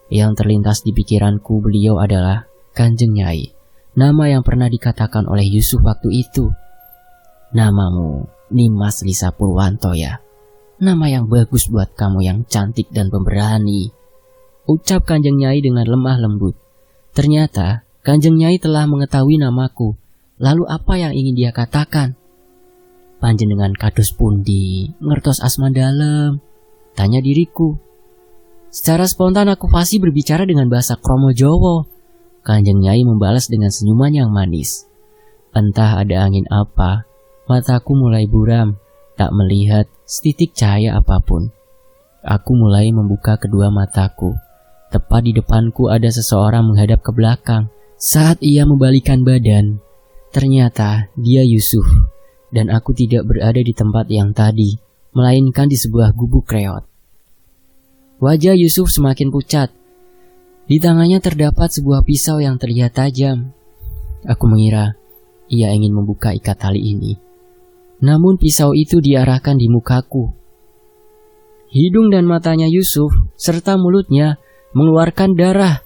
Yang terlintas di pikiranku beliau adalah Kanjeng Nyai, nama yang pernah dikatakan oleh Yusuf waktu itu. Namamu Nimas Lisa Purwanto ya. Nama yang bagus buat kamu yang cantik dan pemberani, ucap Kanjeng Nyai dengan lemah lembut. Ternyata Kanjeng Nyai telah mengetahui namaku. Lalu apa yang ingin dia katakan? Panjenengan kados pundi, ngertos asma dalem? Tanya diriku. Secara spontan aku fasih berbicara dengan bahasa Kromo Jowo. Kanjeng Nyai membalas dengan senyuman yang manis. Entah ada angin apa, mataku mulai buram, tak melihat setitik cahaya apapun. aku mulai membuka kedua mataku. Tepat di depanku ada seseorang menghadap ke belakang. Saat ia membalikkan badan, ternyata dia Yusuf. Dan aku tidak berada di tempat yang tadi, melainkan di sebuah gubuk reot. Wajah Yusuf semakin pucat. Di tangannya terdapat sebuah pisau yang terlihat tajam. Aku mengira ia ingin membuka ikat tali ini. Namun pisau itu diarahkan di mukaku. Hidung dan matanya Yusuf serta mulutnya mengeluarkan darah.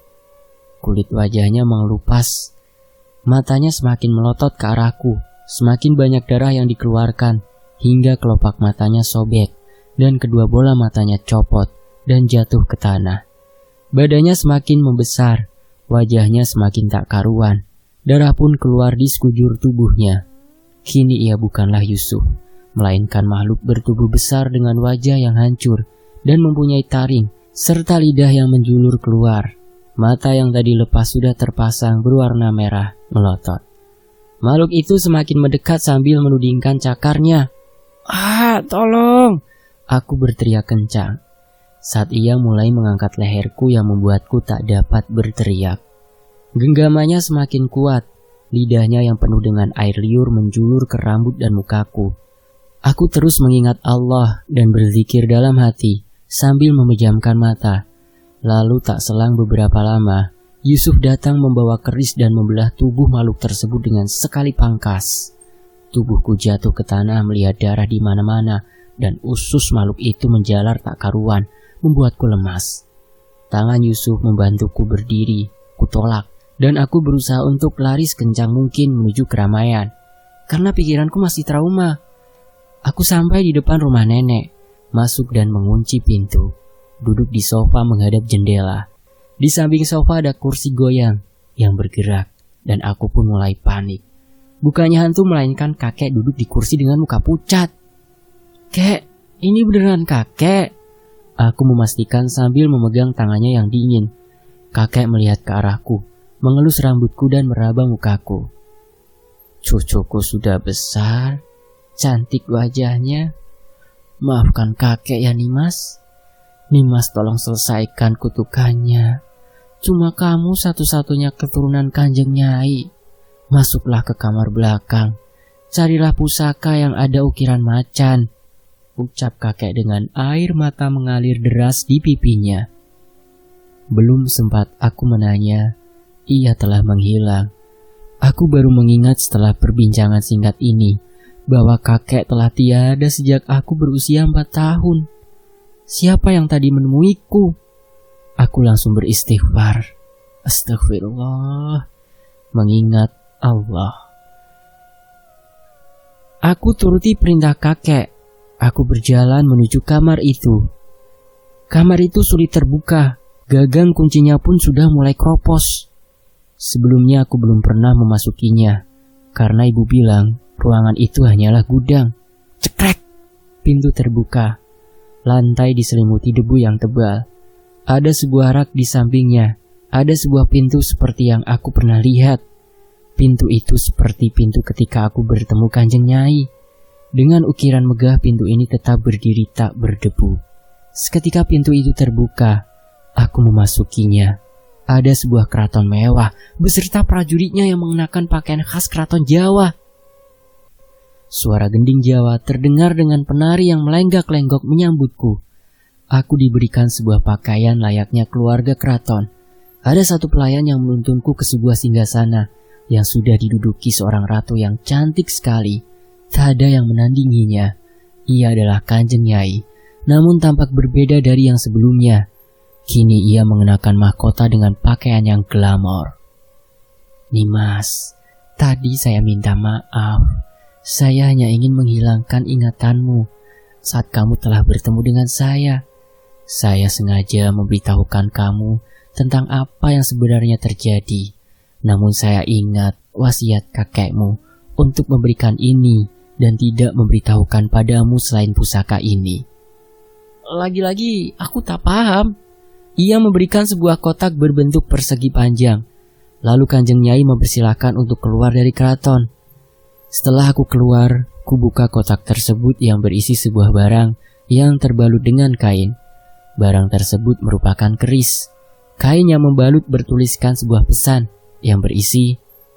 Kulit wajahnya mengelupas. Matanya semakin melotot ke arahku. Semakin banyak darah yang dikeluarkan hingga kelopak matanya sobek dan kedua bola matanya copot dan jatuh ke tanah. Badannya semakin membesar, wajahnya semakin tak karuan. Darah pun keluar di sekujur tubuhnya. Kini ia bukanlah Yusuf, melainkan makhluk bertubuh besar dengan wajah yang hancur dan mempunyai taring serta lidah yang menjulur keluar. Mata yang tadi lepas sudah terpasang berwarna merah melotot. Makhluk itu semakin mendekat sambil menudingkan cakarnya. Tolong! Aku berteriak kencang. Saat ia mulai mengangkat leherku yang membuatku tak dapat berteriak. Genggamannya semakin kuat. Lidahnya yang penuh dengan air liur menjulur ke rambut dan mukaku. Aku terus mengingat Allah dan berzikir dalam hati sambil memejamkan mata. Lalu tak selang beberapa lama, Yusuf datang membawa keris dan membelah tubuh makhluk tersebut dengan sekali pangkas. Tubuhku jatuh ke tanah melihat darah di mana-mana dan usus makhluk itu menjalar tak karuan, membuatku lemas. Tangan Yusuf membantuku berdiri, kutolak, dan aku berusaha untuk lari sekencang mungkin menuju keramaian. Karena pikiranku masih trauma. Aku sampai di depan rumah nenek, masuk dan mengunci pintu, duduk di sofa menghadap jendela. Di samping sofa ada kursi goyang yang bergerak dan aku pun mulai panik. Bukannya hantu melainkan kakek duduk di kursi dengan muka pucat. Kek, ini beneran kakek? Aku memastikan sambil memegang tangannya yang dingin. Kakek melihat ke arahku, mengelus rambutku dan meraba mukaku. Cucuku sudah besar, cantik wajahnya. Maafkan kakek ya Nimas. Nimas tolong selesaikan kutukannya. Cuma kamu satu-satunya keturunan Kanjeng Nyai. Masuklah ke kamar belakang. Carilah pusaka yang ada ukiran macan. Ucap kakek dengan air mata mengalir deras di pipinya. Belum sempat aku menanya, ia telah menghilang. Aku baru mengingat setelah perbincangan singkat ini bahwa kakek telah tiada sejak aku berusia 4 tahun. Siapa yang tadi menemuiku? Aku langsung beristighfar. Astagfirullah. Mengingat Allah. Aku turuti perintah kakek. Aku berjalan menuju kamar itu. Kamar itu sulit terbuka. Gagang kuncinya pun sudah mulai keropos. Sebelumnya aku belum pernah memasukinya. Karena ibu bilang ruangan itu hanyalah gudang. Cekrek! Pintu terbuka. Lantai diselimuti debu yang tebal. Ada sebuah rak di sampingnya. Ada sebuah pintu seperti yang aku pernah lihat. Pintu itu seperti pintu ketika aku bertemu Kanjeng Nyai. Dengan ukiran megah pintu ini tetap berdiri tak berdebu. Seketika pintu itu terbuka. Aku memasukinya. Ada sebuah keraton mewah beserta prajuritnya yang mengenakan pakaian khas keraton Jawa. Suara gending Jawa terdengar dengan penari yang melenggak-lenggok menyambutku. Aku diberikan sebuah pakaian layaknya keluarga keraton. Ada satu pelayan yang menuntunku ke sebuah singgasana yang sudah diduduki seorang ratu yang cantik sekali. Tak ada yang menandinginya. Ia adalah Kanjeng Nyai, namun tampak berbeda dari yang sebelumnya. Kini ia mengenakan mahkota dengan pakaian yang glamor. Nimas, tadi saya minta maaf. Saya hanya ingin menghilangkan ingatanmu saat kamu telah bertemu dengan saya. Saya sengaja memberitahukan kamu tentang apa yang sebenarnya terjadi. Namun saya ingat wasiat kakekmu untuk memberikan ini dan tidak memberitahukan padamu selain pusaka ini. Lagi-lagi aku tak paham. Ia memberikan sebuah kotak berbentuk persegi panjang. Lalu Kanjeng Nyai mempersilahkan untuk keluar dari keraton. Setelah aku keluar, ku buka kotak tersebut yang berisi sebuah barang yang terbalut dengan kain. Barang tersebut merupakan keris. Kain yang membalut bertuliskan sebuah pesan yang berisi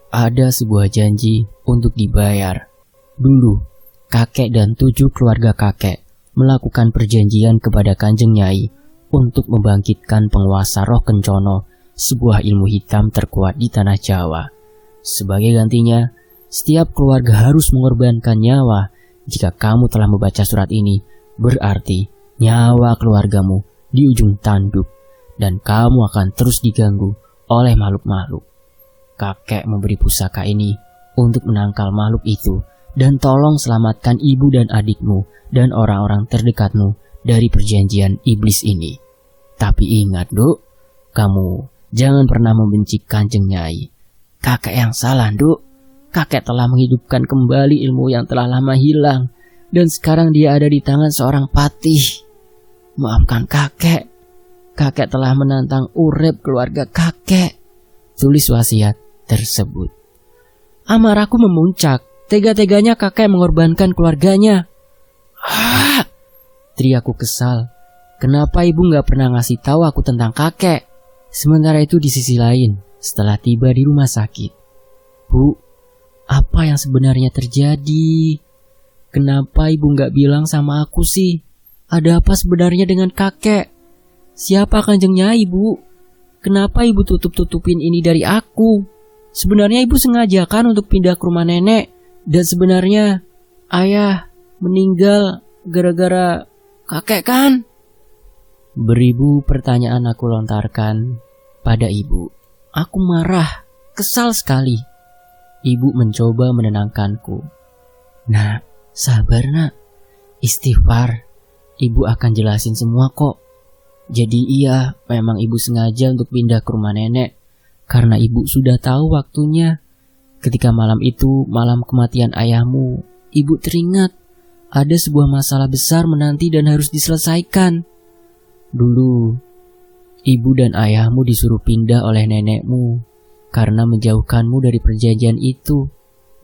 ada sebuah janji untuk dibayar. Dulu, kakek dan 7 keluarga kakek melakukan perjanjian kepada Kanjeng Nyai untuk membangkitkan penguasa roh kencono, sebuah ilmu hitam terkuat di tanah Jawa. Sebagai gantinya, setiap keluarga harus mengorbankan nyawa. Jika kamu telah membaca surat ini, berarti nyawa keluargamu di ujung tanduk dan kamu akan terus diganggu oleh makhluk-makhluk. Kakek memberi pusaka ini untuk menangkal makhluk itu dan tolong selamatkan ibu dan adikmu dan orang-orang terdekatmu dari perjanjian iblis ini. Tapi ingat, Duk, kamu jangan pernah membenci Kanjeng Nyai. Kakek yang salah, Duk. Kakek telah menghidupkan kembali ilmu yang telah lama hilang dan sekarang dia ada di tangan seorang patih. Maafkan kakek. Kakek telah menantang urip keluarga kakek. Tulis wasiat tersebut. Amarahku memuncak. Tega-teganya kakek mengorbankan keluarganya. Teriakku kesal. Kenapa ibu gak pernah ngasih tahu aku tentang kakek? Sementara itu di sisi lain, setelah tiba di rumah sakit. Bu, apa yang sebenarnya terjadi? Kenapa ibu gak bilang sama aku sih? Ada apa sebenarnya dengan kakek? Siapa Kanjeng Nyai, Bu? Kenapa ibu tutup-tutupin ini dari aku? Sebenarnya ibu sengaja kan untuk pindah ke rumah nenek. Dan sebenarnya ayah meninggal gara-gara kakek kan? Beribu pertanyaan aku lontarkan pada ibu. Aku marah, kesal sekali. Ibu mencoba menenangkanku. Nak, sabar nak. Istighfar. Ibu akan jelasin semua kok. Jadi iya, memang ibu sengaja untuk pindah ke rumah nenek. Karena ibu sudah tahu waktunya. Ketika malam itu, malam kematian ayahmu, ibu teringat ada sebuah masalah besar menanti dan harus diselesaikan. Dulu, ibu dan ayahmu disuruh pindah oleh nenekmu karena menjauhkanmu dari perjanjian itu.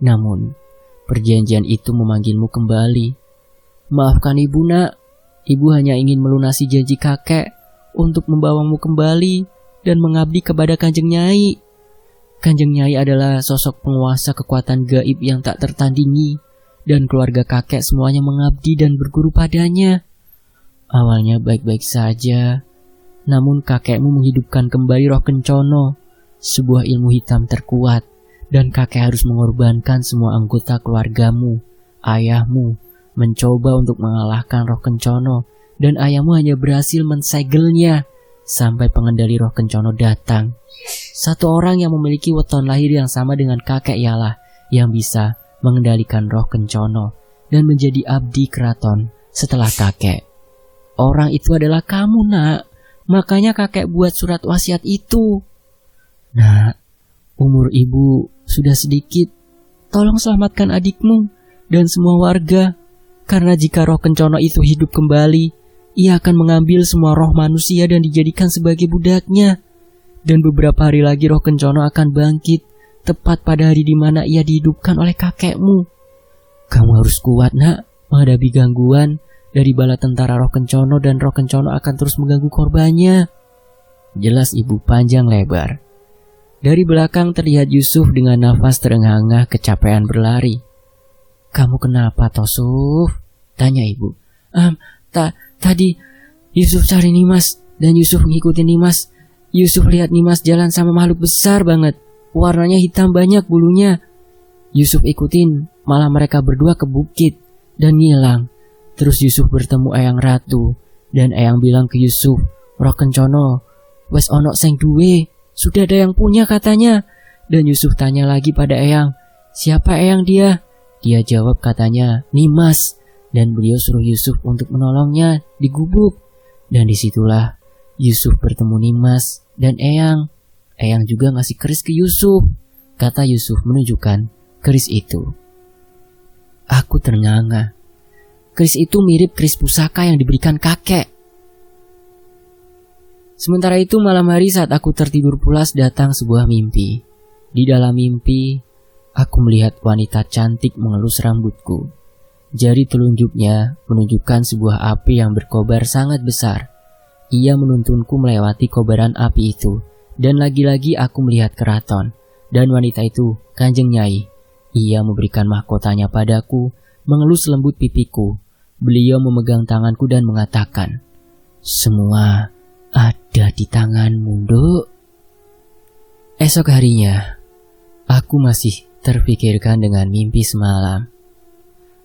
Namun, perjanjian itu memanggilmu kembali. Maafkan ibu, nak. Ibu hanya ingin melunasi janji kakek untuk membawamu kembali dan mengabdi kepada Kanjeng Nyai. Kanjeng Nyai adalah sosok penguasa kekuatan gaib yang tak tertandingi dan keluarga kakek semuanya mengabdi dan berguru padanya. Awalnya baik-baik saja, namun kakekmu menghidupkan kembali roh kencono, sebuah ilmu hitam terkuat, dan kakek harus mengorbankan semua anggota keluargamu, ayahmu, mencoba untuk mengalahkan roh kencono, dan ayahmu hanya berhasil mensegelnya sampai pengendali roh kencono datang. Satu orang yang memiliki weton lahir yang sama dengan kakek ialah yang bisa mengendalikan roh kencono dan menjadi abdi keraton setelah kakek. Orang itu adalah kamu, nak. Makanya kakek buat surat wasiat itu. Nak, umur ibu sudah sedikit. Tolong selamatkan adikmu dan semua warga. Karena jika roh kencono itu hidup kembali, ia akan mengambil semua roh manusia dan dijadikan sebagai budaknya. Dan beberapa hari lagi roh kencono akan bangkit, tepat pada hari di mana ia dihidupkan oleh kakekmu. Kamu harus kuat, nak, menghadapi gangguan dari bala tentara roh kencono dan roh kencono akan terus mengganggu korbannya. Jelas ibu panjang lebar. Dari belakang terlihat Yusuf dengan nafas terengah-engah kecapean berlari. Kamu kenapa, Tosuf? Tanya ibu. Tadi Yusuf cari Nimas dan Yusuf ngikutin Nimas. Yusuf lihat Nimas jalan sama makhluk besar banget. Warnanya hitam banyak bulunya. Yusuf ikutin, malah mereka berdua ke bukit dan ngilang. Terus Yusuf bertemu Eyang Ratu dan Eyang bilang ke Yusuf, roh kencono wes ono sing duwe, sudah ada yang punya katanya. Dan Yusuf tanya lagi pada Eyang, siapa Eyang dia? Dia jawab katanya Nimas, dan beliau suruh Yusuf untuk menolongnya di gubuk. Dan disitulah Yusuf bertemu Nimas dan Eyang. Eyang juga ngasih keris ke Yusuf. Kata Yusuf menunjukkan keris itu. Aku ternganga. Keris itu mirip keris pusaka yang diberikan kakek. Sementara itu malam hari saat aku tertidur pulas datang sebuah mimpi. Di dalam mimpi, aku melihat wanita cantik mengelus rambutku. Jari telunjuknya menunjukkan sebuah api yang berkobar sangat besar. Ia menuntunku melewati kobaran api itu, dan lagi-lagi aku melihat keraton, dan wanita itu Kanjeng Nyai. Ia memberikan mahkotanya padaku, mengelus lembut pipiku. Beliau memegang tanganku dan mengatakan, "Semua ada di tanganmu, Nduk." Esok harinya, aku masih terpikirkan dengan mimpi semalam.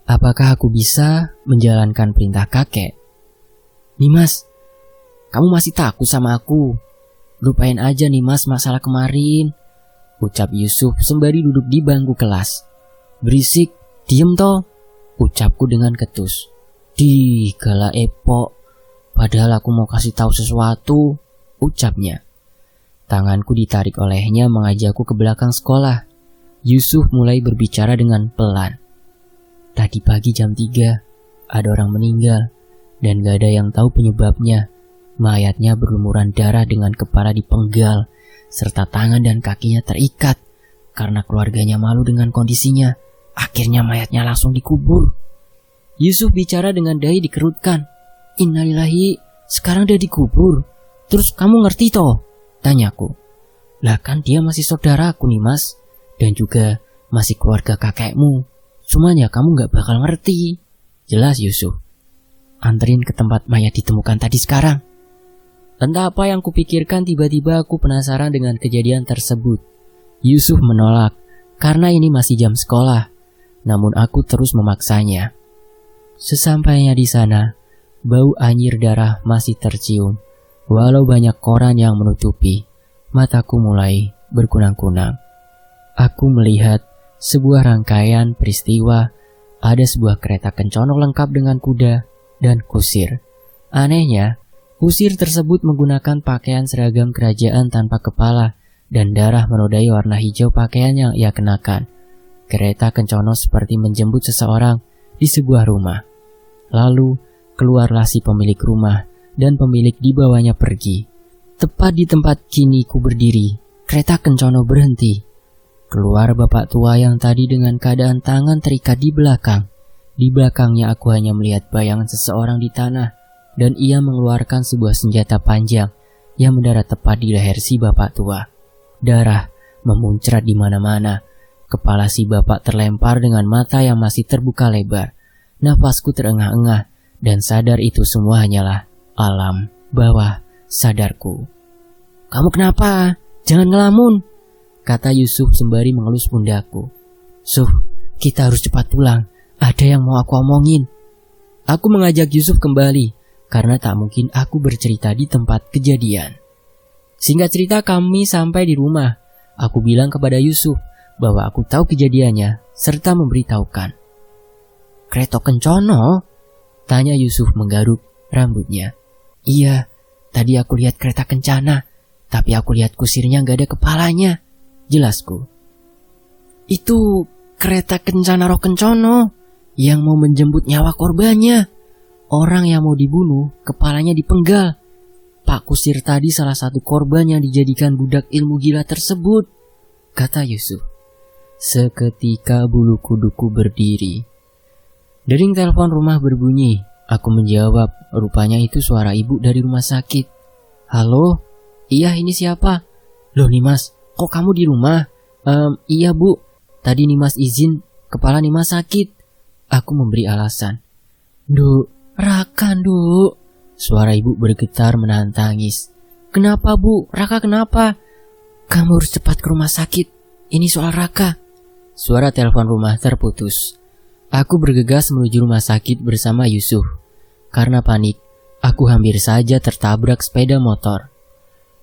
Apakah aku bisa menjalankan perintah kakek? "Nimas, kamu masih takut sama aku? Lupain aja Nimas masalah kemarin," ucap Yusuf sembari duduk di bangku kelas. "Berisik, diem toh," ucapku dengan ketus. "Digala epok, padahal aku mau kasih tahu sesuatu," ucapnya. Tanganku ditarik olehnya mengajakku ke belakang sekolah. Yusuf mulai berbicara dengan pelan. "Tadi pagi jam 3, ada orang meninggal, dan gak ada yang tahu penyebabnya. Mayatnya berlumuran darah dengan kepala dipenggal, serta tangan dan kakinya terikat. Karena keluarganya malu dengan kondisinya, akhirnya mayatnya langsung dikubur." Yusuf bicara dengan dahi dikerutkan. "Innalillahi, sekarang dia dikubur. Terus kamu ngerti toh?" tanyaku. "Lah kan dia masih saudaraku nih Mas, dan juga masih keluarga kakekmu. Cuman ya kamu gak bakal ngerti," jelas Yusuf. "Anterin ke tempat mayat ditemukan tadi sekarang." Entah apa yang kupikirkan, tiba-tiba aku penasaran dengan kejadian tersebut. Yusuf menolak, karena ini masih jam sekolah. Namun aku terus memaksanya. Sesampainya di sana, bau anyir darah masih tercium. Walau banyak koran yang menutupi, mataku mulai berkunang-kunang. Aku melihat sebuah rangkaian peristiwa. Ada sebuah kereta kencana lengkap dengan kuda dan kusir. Anehnya, kusir tersebut menggunakan pakaian seragam kerajaan tanpa kepala, dan darah menodai warna hijau pakaian yang ia kenakan. Kereta kencana seperti menjemput seseorang di sebuah rumah. Lalu keluarlah si pemilik rumah, dan pemilik dibawanya pergi. Tepat di tempat kini ku berdiri, kereta kencana berhenti. Keluar bapak tua yang tadi dengan keadaan tangan terikat di belakang. Di belakangnya aku hanya melihat bayangan seseorang di tanah, dan ia mengeluarkan sebuah senjata panjang yang mendarat tepat di leher si bapak tua. Darah memuncrat di mana-mana. Kepala si bapak terlempar dengan mata yang masih terbuka lebar. Napasku terengah-engah, dan sadar itu semua hanyalah alam bawah sadarku. "Kamu kenapa? Jangan ngelamun," kata Yusuf sembari mengelus pundakku. "Suf, kita harus cepat pulang. Ada yang mau aku omongin." Aku mengajak Yusuf kembali, karena tak mungkin aku bercerita di tempat kejadian. Singkat cerita, kami sampai di rumah. Aku bilang kepada Yusuf bahwa aku tahu kejadiannya, serta memberitahukan. "Kereta kencana?" tanya Yusuf menggaruk rambutnya. "Iya, tadi aku lihat kereta kencana, tapi aku lihat kusirnya gak ada kepalanya," jelasku. "Itu kereta kencana roh kencono yang mau menjemput nyawa korbannya. Orang yang mau dibunuh, kepalanya dipenggal. Pak Kusir tadi salah satu korban yang dijadikan budak ilmu gila tersebut," kata Yusuf. Seketika bulu kuduku berdiri. Dering telepon rumah berbunyi. Aku menjawab, rupanya itu suara ibu dari rumah sakit. "Halo? Iya, ini siapa?" "Loh Nimas, kok kamu di rumah?" Iya bu, tadi Nimas izin, kepala Nimas sakit." Aku memberi alasan. "Nduk, Raka nduk." Suara ibu bergetar menahan tangis. "Kenapa bu? Raka kenapa?" "Kamu harus cepat ke rumah sakit. Ini soal Raka." Suara telepon rumah terputus. Aku bergegas menuju rumah sakit bersama Yusuf. Karena panik, aku hampir saja tertabrak sepeda motor.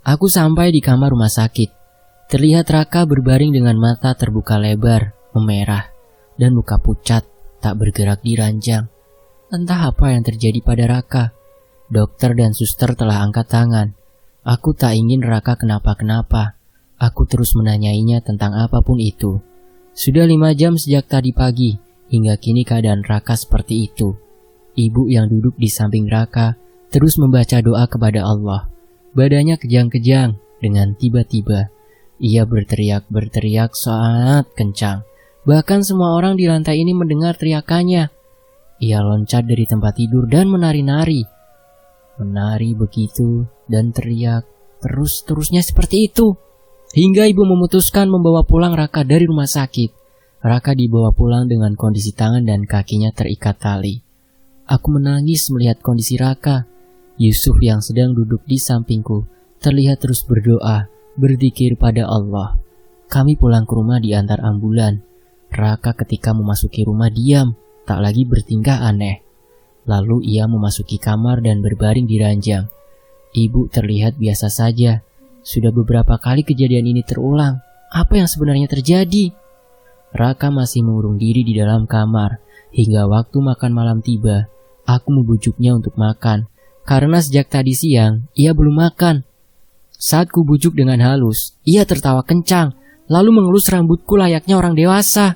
Aku sampai di kamar rumah sakit. Terlihat Raka berbaring dengan mata terbuka lebar, memerah, dan muka pucat, tak bergerak di ranjang. Entah apa yang terjadi pada Raka. Dokter dan suster telah angkat tangan. Aku tak ingin Raka kenapa-kenapa. Aku terus menanyainya tentang apapun itu. Sudah 5 jam sejak tadi pagi, hingga kini keadaan Raka seperti itu. Ibu yang duduk di samping Raka terus membaca doa kepada Allah. Badannya kejang-kejang dengan tiba-tiba. Ia berteriak sangat kencang. Bahkan semua orang di lantai ini mendengar teriakannya. Ia loncat dari tempat tidur dan menari-nari. menari begitu dan teriak terus-terusnya seperti itu. Hingga ibu memutuskan membawa pulang Raka dari rumah sakit. Raka dibawa pulang dengan kondisi tangan dan kakinya terikat tali. Aku menangis melihat kondisi Raka. Yusuf yang sedang duduk di sampingku terlihat terus berdoa, berzikir pada Allah. Kami pulang ke rumah diantar ambulan. Raka ketika memasuki rumah diam, tak lagi bertingkah aneh. Lalu ia memasuki kamar dan berbaring di ranjang. Ibu terlihat biasa saja. Sudah beberapa kali kejadian ini terulang. Apa yang sebenarnya terjadi? Raka masih mengurung diri di dalam kamar. Hingga waktu makan malam tiba, aku membujuknya untuk makan. Karena sejak tadi siang, ia belum makan. Saat ku bujuk dengan halus, ia tertawa kencang, lalu mengelus rambutku layaknya orang dewasa.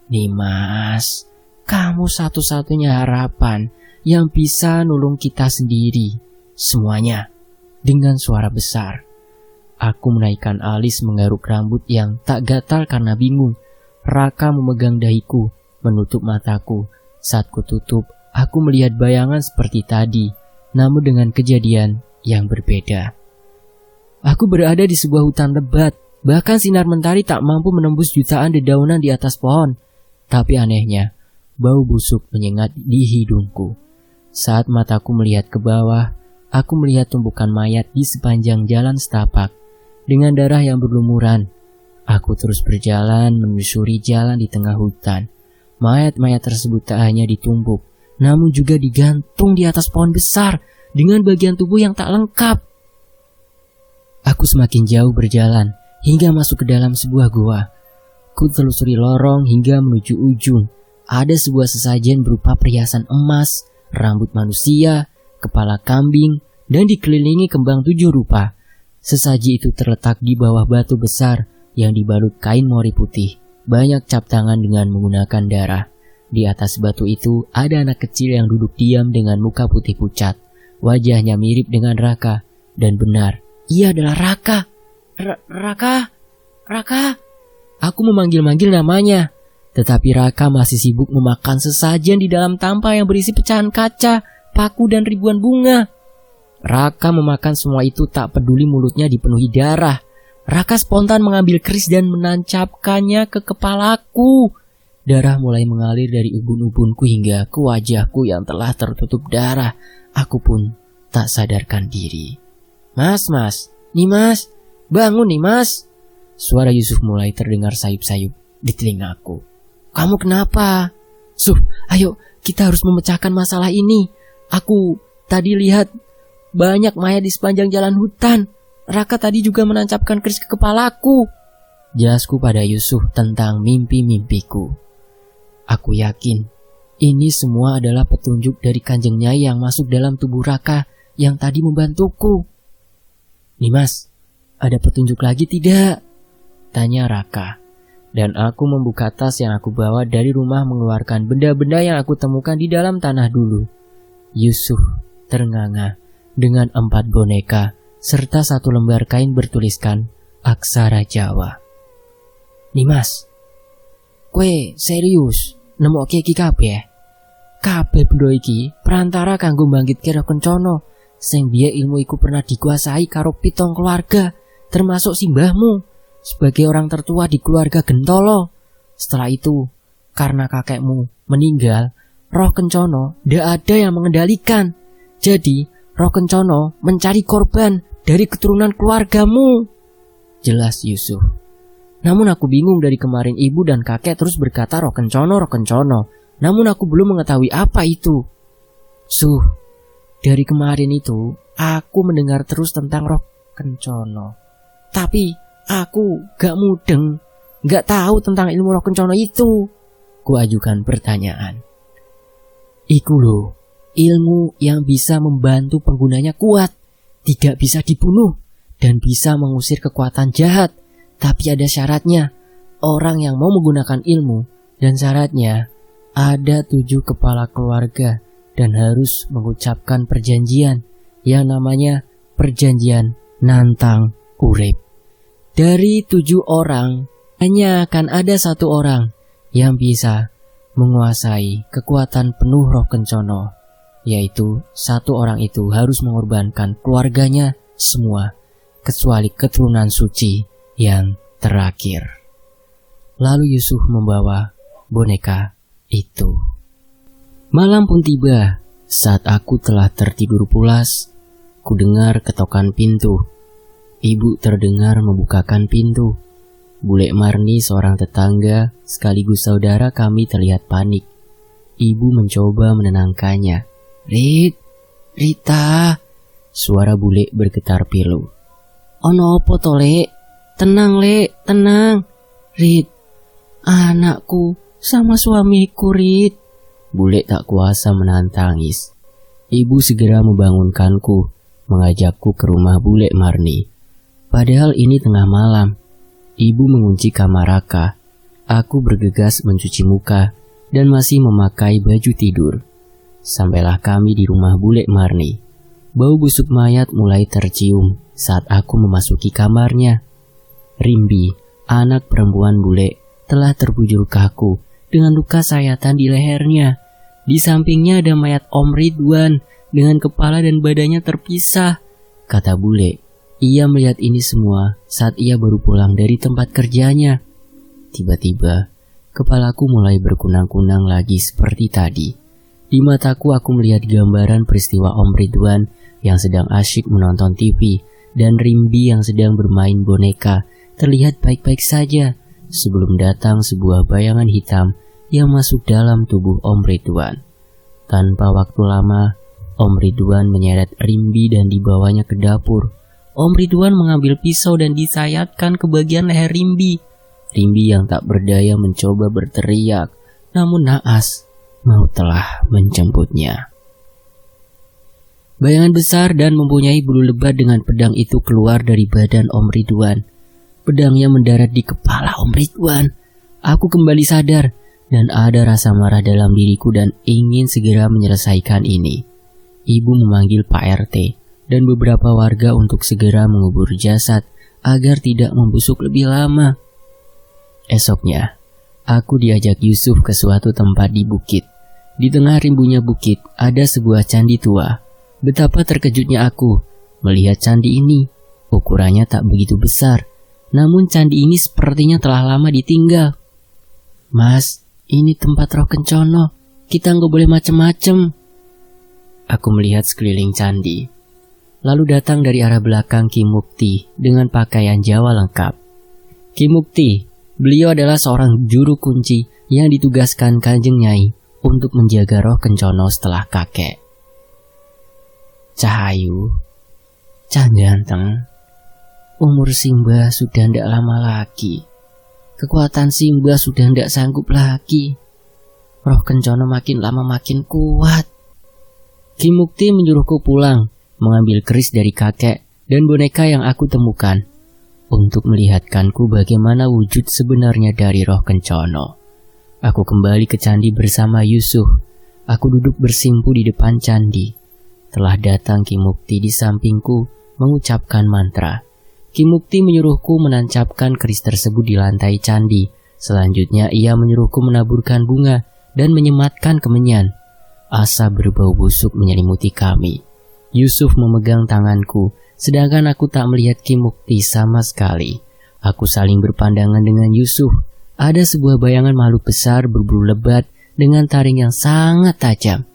Nimas, kamu satu-satunya harapan yang bisa nolong kita sendiri. Semuanya. Dengan suara besar. Aku menaikkan alis menggaruk rambut yang tak gatal karena bingung. Raka memegang dahiku, menutup mataku. Saat ku tutup, aku melihat bayangan seperti tadi, namun dengan kejadian yang berbeda. Aku berada di sebuah hutan lebat, bahkan sinar mentari tak mampu menembus jutaan dedaunan di atas pohon. Tapi anehnya, bau busuk menyengat di hidungku. Saat mataku melihat ke bawah, aku melihat tumpukan mayat di sepanjang jalan setapak. Dengan darah yang berlumuran, aku terus berjalan menyusuri jalan di tengah hutan. Mayat-mayat tersebut tak hanya ditumpuk, namun juga digantung di atas pohon besar dengan bagian tubuh yang tak lengkap. Aku semakin jauh berjalan hingga masuk ke dalam sebuah gua. Ku telusuri lorong hingga menuju ujung. Ada sebuah sesajen berupa perhiasan emas, rambut manusia, kepala kambing, dan dikelilingi kembang 7 rupa. Sesaji itu terletak di bawah batu besar yang dibalut kain mori putih. Banyak cap tangan dengan menggunakan darah. Di atas batu itu ada anak kecil yang duduk diam dengan muka putih pucat. Wajahnya mirip dengan Raka. Dan benar, ia adalah Raka. Raka. Aku memanggil-manggil namanya. Tetapi Raka masih sibuk memakan sesajen di dalam tampah yang berisi pecahan kaca, paku dan ribuan bunga. Raka memakan semua itu tak peduli mulutnya dipenuhi darah. Raka spontan mengambil keris dan menancapkannya ke kepalaku. Darah mulai mengalir dari ubun-ubunku hingga ke wajahku yang telah tertutup darah. Aku pun tak sadarkan diri. Mas, Nimas, bangun Nimas. Suara Yusuf mulai terdengar sayup-sayup di telingaku. Kamu kenapa? Ayo kita harus memecahkan masalah ini. Aku tadi lihat banyak mayat di sepanjang jalan hutan. Raka tadi juga menancapkan keris ke kepalaku. Jelasku pada Yusuf tentang mimpi-mimpiku. Aku yakin ini semua adalah petunjuk dari Kanjeng Nyai yang masuk dalam tubuh Raka yang tadi membantuku. Nimas, ada petunjuk lagi tidak? Tanya Raka. Dan aku membuka tas yang aku bawa dari rumah mengeluarkan benda-benda yang aku temukan di dalam tanah dulu. Yusuf ternganga dengan 4 boneka serta 1 lembar kain bertuliskan aksara Jawa. Nimas, kue serius nemokke iki kabeh? Kabeh benda iki perantara kanggo mbangkitke Roh Kencana sing biyen ilmu iku pernah dikuasai karo 7 keluarga, termasuk simbahmu sebagai orang tertua di keluarga Gentolo. Setelah itu, karena kakekmu meninggal, Roh Kencana ndak ada yang mengendalikan. Jadi, Roh Kencana mencari korban dari keturunan keluargamu. Jelas Yusuf. Namun aku bingung, dari kemarin ibu dan kakek terus berkata Roh Kencana. Namun aku belum mengetahui apa itu. Dari kemarin itu aku mendengar terus tentang Roh Kencana. Tapi aku gak mudeng, gak tahu tentang ilmu Roh Kencana itu. Kuajukan pertanyaan. Iku loh, ilmu yang bisa membantu penggunanya kuat, tidak bisa dibunuh, dan bisa mengusir kekuatan jahat. Tapi ada syaratnya. Orang yang mau menggunakan ilmu dan syaratnya ada 7 kepala keluarga dan harus mengucapkan perjanjian yang namanya perjanjian nantang urip. Dari 7 orang, hanya akan ada 1 orang yang bisa menguasai kekuatan penuh Roh Kencana. yaitu satu orang itu harus mengorbankan keluarganya semua, kecuali keturunan suci yang terakhir. Lalu Yusuf membawa boneka itu. Malam pun tiba. Saat aku telah tertidur pulas, ku dengar ketokan pintu. Ibu terdengar membukakan pintu. Bule Marni, seorang tetangga sekaligus saudara kami, terlihat panik. Ibu mencoba menenangkannya. Rita, suara bule bergetar pilu. Ono opo to, Lek? Tenang, Lek, tenang. Rit, anakku sama suamiku, Rit. Bule tak kuasa menahan tangis. Ibu segera membangunkanku, mengajakku ke rumah Bule Marni. Padahal ini tengah malam. Ibu mengunci kamar Raka. Aku bergegas mencuci muka dan masih memakai baju tidur. Sampailah kami di rumah Bule Marni. Bau busuk mayat mulai tercium saat aku memasuki kamarnya. Rimbi, anak perempuan Bule, telah terbujur kaku dengan luka sayatan di lehernya. Di sampingnya ada mayat Om Ridwan dengan kepala dan badannya terpisah, kata Bule. Ia melihat ini semua saat ia baru pulang dari tempat kerjanya. Tiba-tiba, kepalaku mulai berkunang-kunang lagi seperti tadi. Di mataku aku melihat gambaran peristiwa Om Ridwan yang sedang asyik menonton TV dan Rimbi yang sedang bermain boneka terlihat baik-baik saja sebelum datang sebuah bayangan hitam yang masuk dalam tubuh Om Ridwan. Tanpa waktu lama, Om Ridwan menyeret Rimbi dan dibawanya ke dapur. Om Ridwan mengambil pisau dan disayatkan ke bagian leher Rimbi. Rimbi yang tak berdaya mencoba berteriak, namun naas, maut telah menjemputnya. Bayangan besar dan mempunyai bulu lebat dengan pedang itu keluar dari badan Om Ridwan. Pedangnya mendarat di kepala Om Ridwan. Aku kembali sadar dan ada rasa marah dalam diriku dan ingin segera menyelesaikan ini. Ibu memanggil Pak RT dan beberapa warga untuk segera mengubur jasad agar tidak membusuk lebih lama. Esoknya, aku diajak Yusuf ke suatu tempat di bukit. Di tengah rimbunya bukit ada sebuah candi tua. Betapa terkejutnya aku melihat candi ini. Ukurannya tak begitu besar, namun candi ini sepertinya telah lama ditinggal. Mas, ini tempat roh kencono. Kita nggak boleh macem-macem. Aku melihat sekeliling candi. Lalu datang dari arah belakang Ki Mukti dengan pakaian Jawa lengkap. Ki Mukti, beliau adalah seorang juru kunci yang ditugaskan Kanjeng Nyai untuk menjaga roh kencono setelah kakek. Cahayu, Cah ganteng, umur Simba sudah ndak lama lagi. Kekuatan Simba sudah ndak sanggup lagi. Roh kencono makin lama makin kuat. Ki Mukti menyuruhku pulang, mengambil keris dari kakek dan boneka yang aku temukan untuk melihatkanku bagaimana wujud sebenarnya dari roh kencono. Aku kembali ke candi bersama Yusuf. Aku duduk bersimpu di depan candi. Telah datang Ki Mukti di sampingku mengucapkan mantra. Ki Mukti menyuruhku menancapkan keris tersebut di lantai candi. Selanjutnya ia menyuruhku menaburkan bunga dan menyematkan kemenyan. Asap berbau busuk menyelimuti kami. Yusuf memegang tanganku, sedangkan aku tak melihat Ki Mukti sama sekali. Aku saling berpandangan dengan Yusuf. Ada sebuah bayangan makhluk besar berbulu lebat dengan taring yang sangat tajam.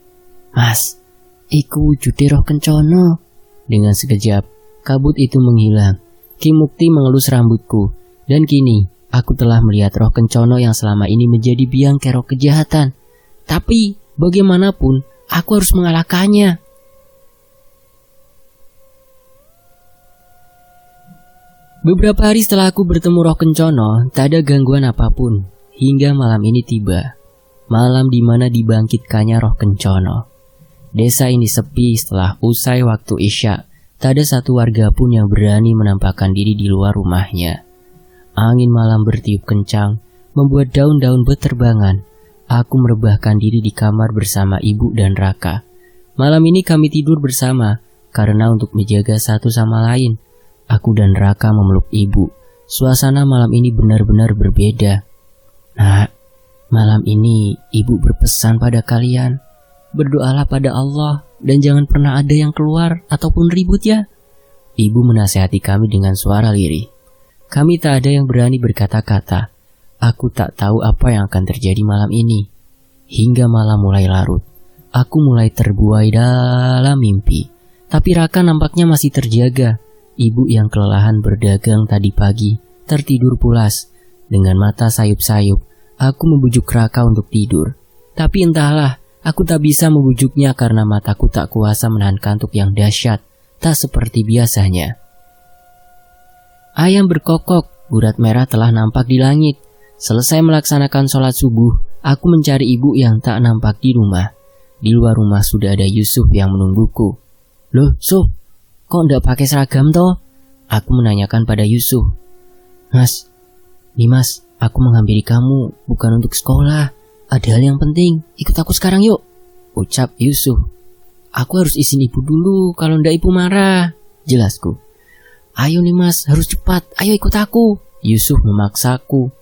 Mas, iku wujude roh kencono. Dengan sekejap, kabut itu menghilang. Ki Mukti mengelus rambutku, dan kini aku telah melihat roh kencono yang selama ini menjadi biang kerok kejahatan. Tapi bagaimanapun, aku harus mengalahkannya. Beberapa hari setelah aku bertemu roh kencono, tak ada gangguan apapun, hingga malam ini tiba. Malam di mana dibangkitkannya roh kencono. Desa ini sepi setelah usai waktu Isya. Tak ada satu warga pun yang berani menampakkan diri di luar rumahnya. Angin malam bertiup kencang, membuat daun-daun berterbangan. Aku merebahkan diri di kamar bersama ibu dan Raka. Malam ini kami tidur bersama, karena untuk menjaga satu sama lain. Aku dan Raka memeluk ibu. Suasana malam ini benar-benar berbeda. Nak, malam ini ibu berpesan pada kalian. berdoalah pada Allah dan jangan pernah ada yang keluar ataupun ribut ya. Ibu menasihati kami dengan suara lirih. Kami tak ada yang berani berkata-kata. Aku tak tahu apa yang akan terjadi malam ini. Hingga malam mulai larut. Aku mulai terbuai dalam mimpi. Tapi Raka nampaknya masih terjaga. Ibu yang kelelahan berdagang tadi pagi tertidur pulas. Dengan mata sayup-sayup, aku membujuk Raka untuk tidur. Tapi entahlah, aku tak bisa membujuknya karena mataku tak kuasa menahan kantuk yang dahsyat, tak seperti biasanya. Ayam berkokok, urat merah telah nampak di langit. Selesai melaksanakan sholat subuh, aku mencari ibu yang tak nampak di rumah. Di luar rumah sudah ada Yusuf yang menungguku. Loh, Suf, kok ndak pakai seragam toh? Aku menanyakan pada Yusuf. Mas, aku menghampiri kamu bukan untuk sekolah. Ada hal yang penting, ikut aku sekarang yuk, ucap Yusuf. Aku harus izin ibu dulu, kalau ndak ibu marah, jelasku. Ayo nih mas, harus cepat, ayo ikut aku, Yusuf memaksaku.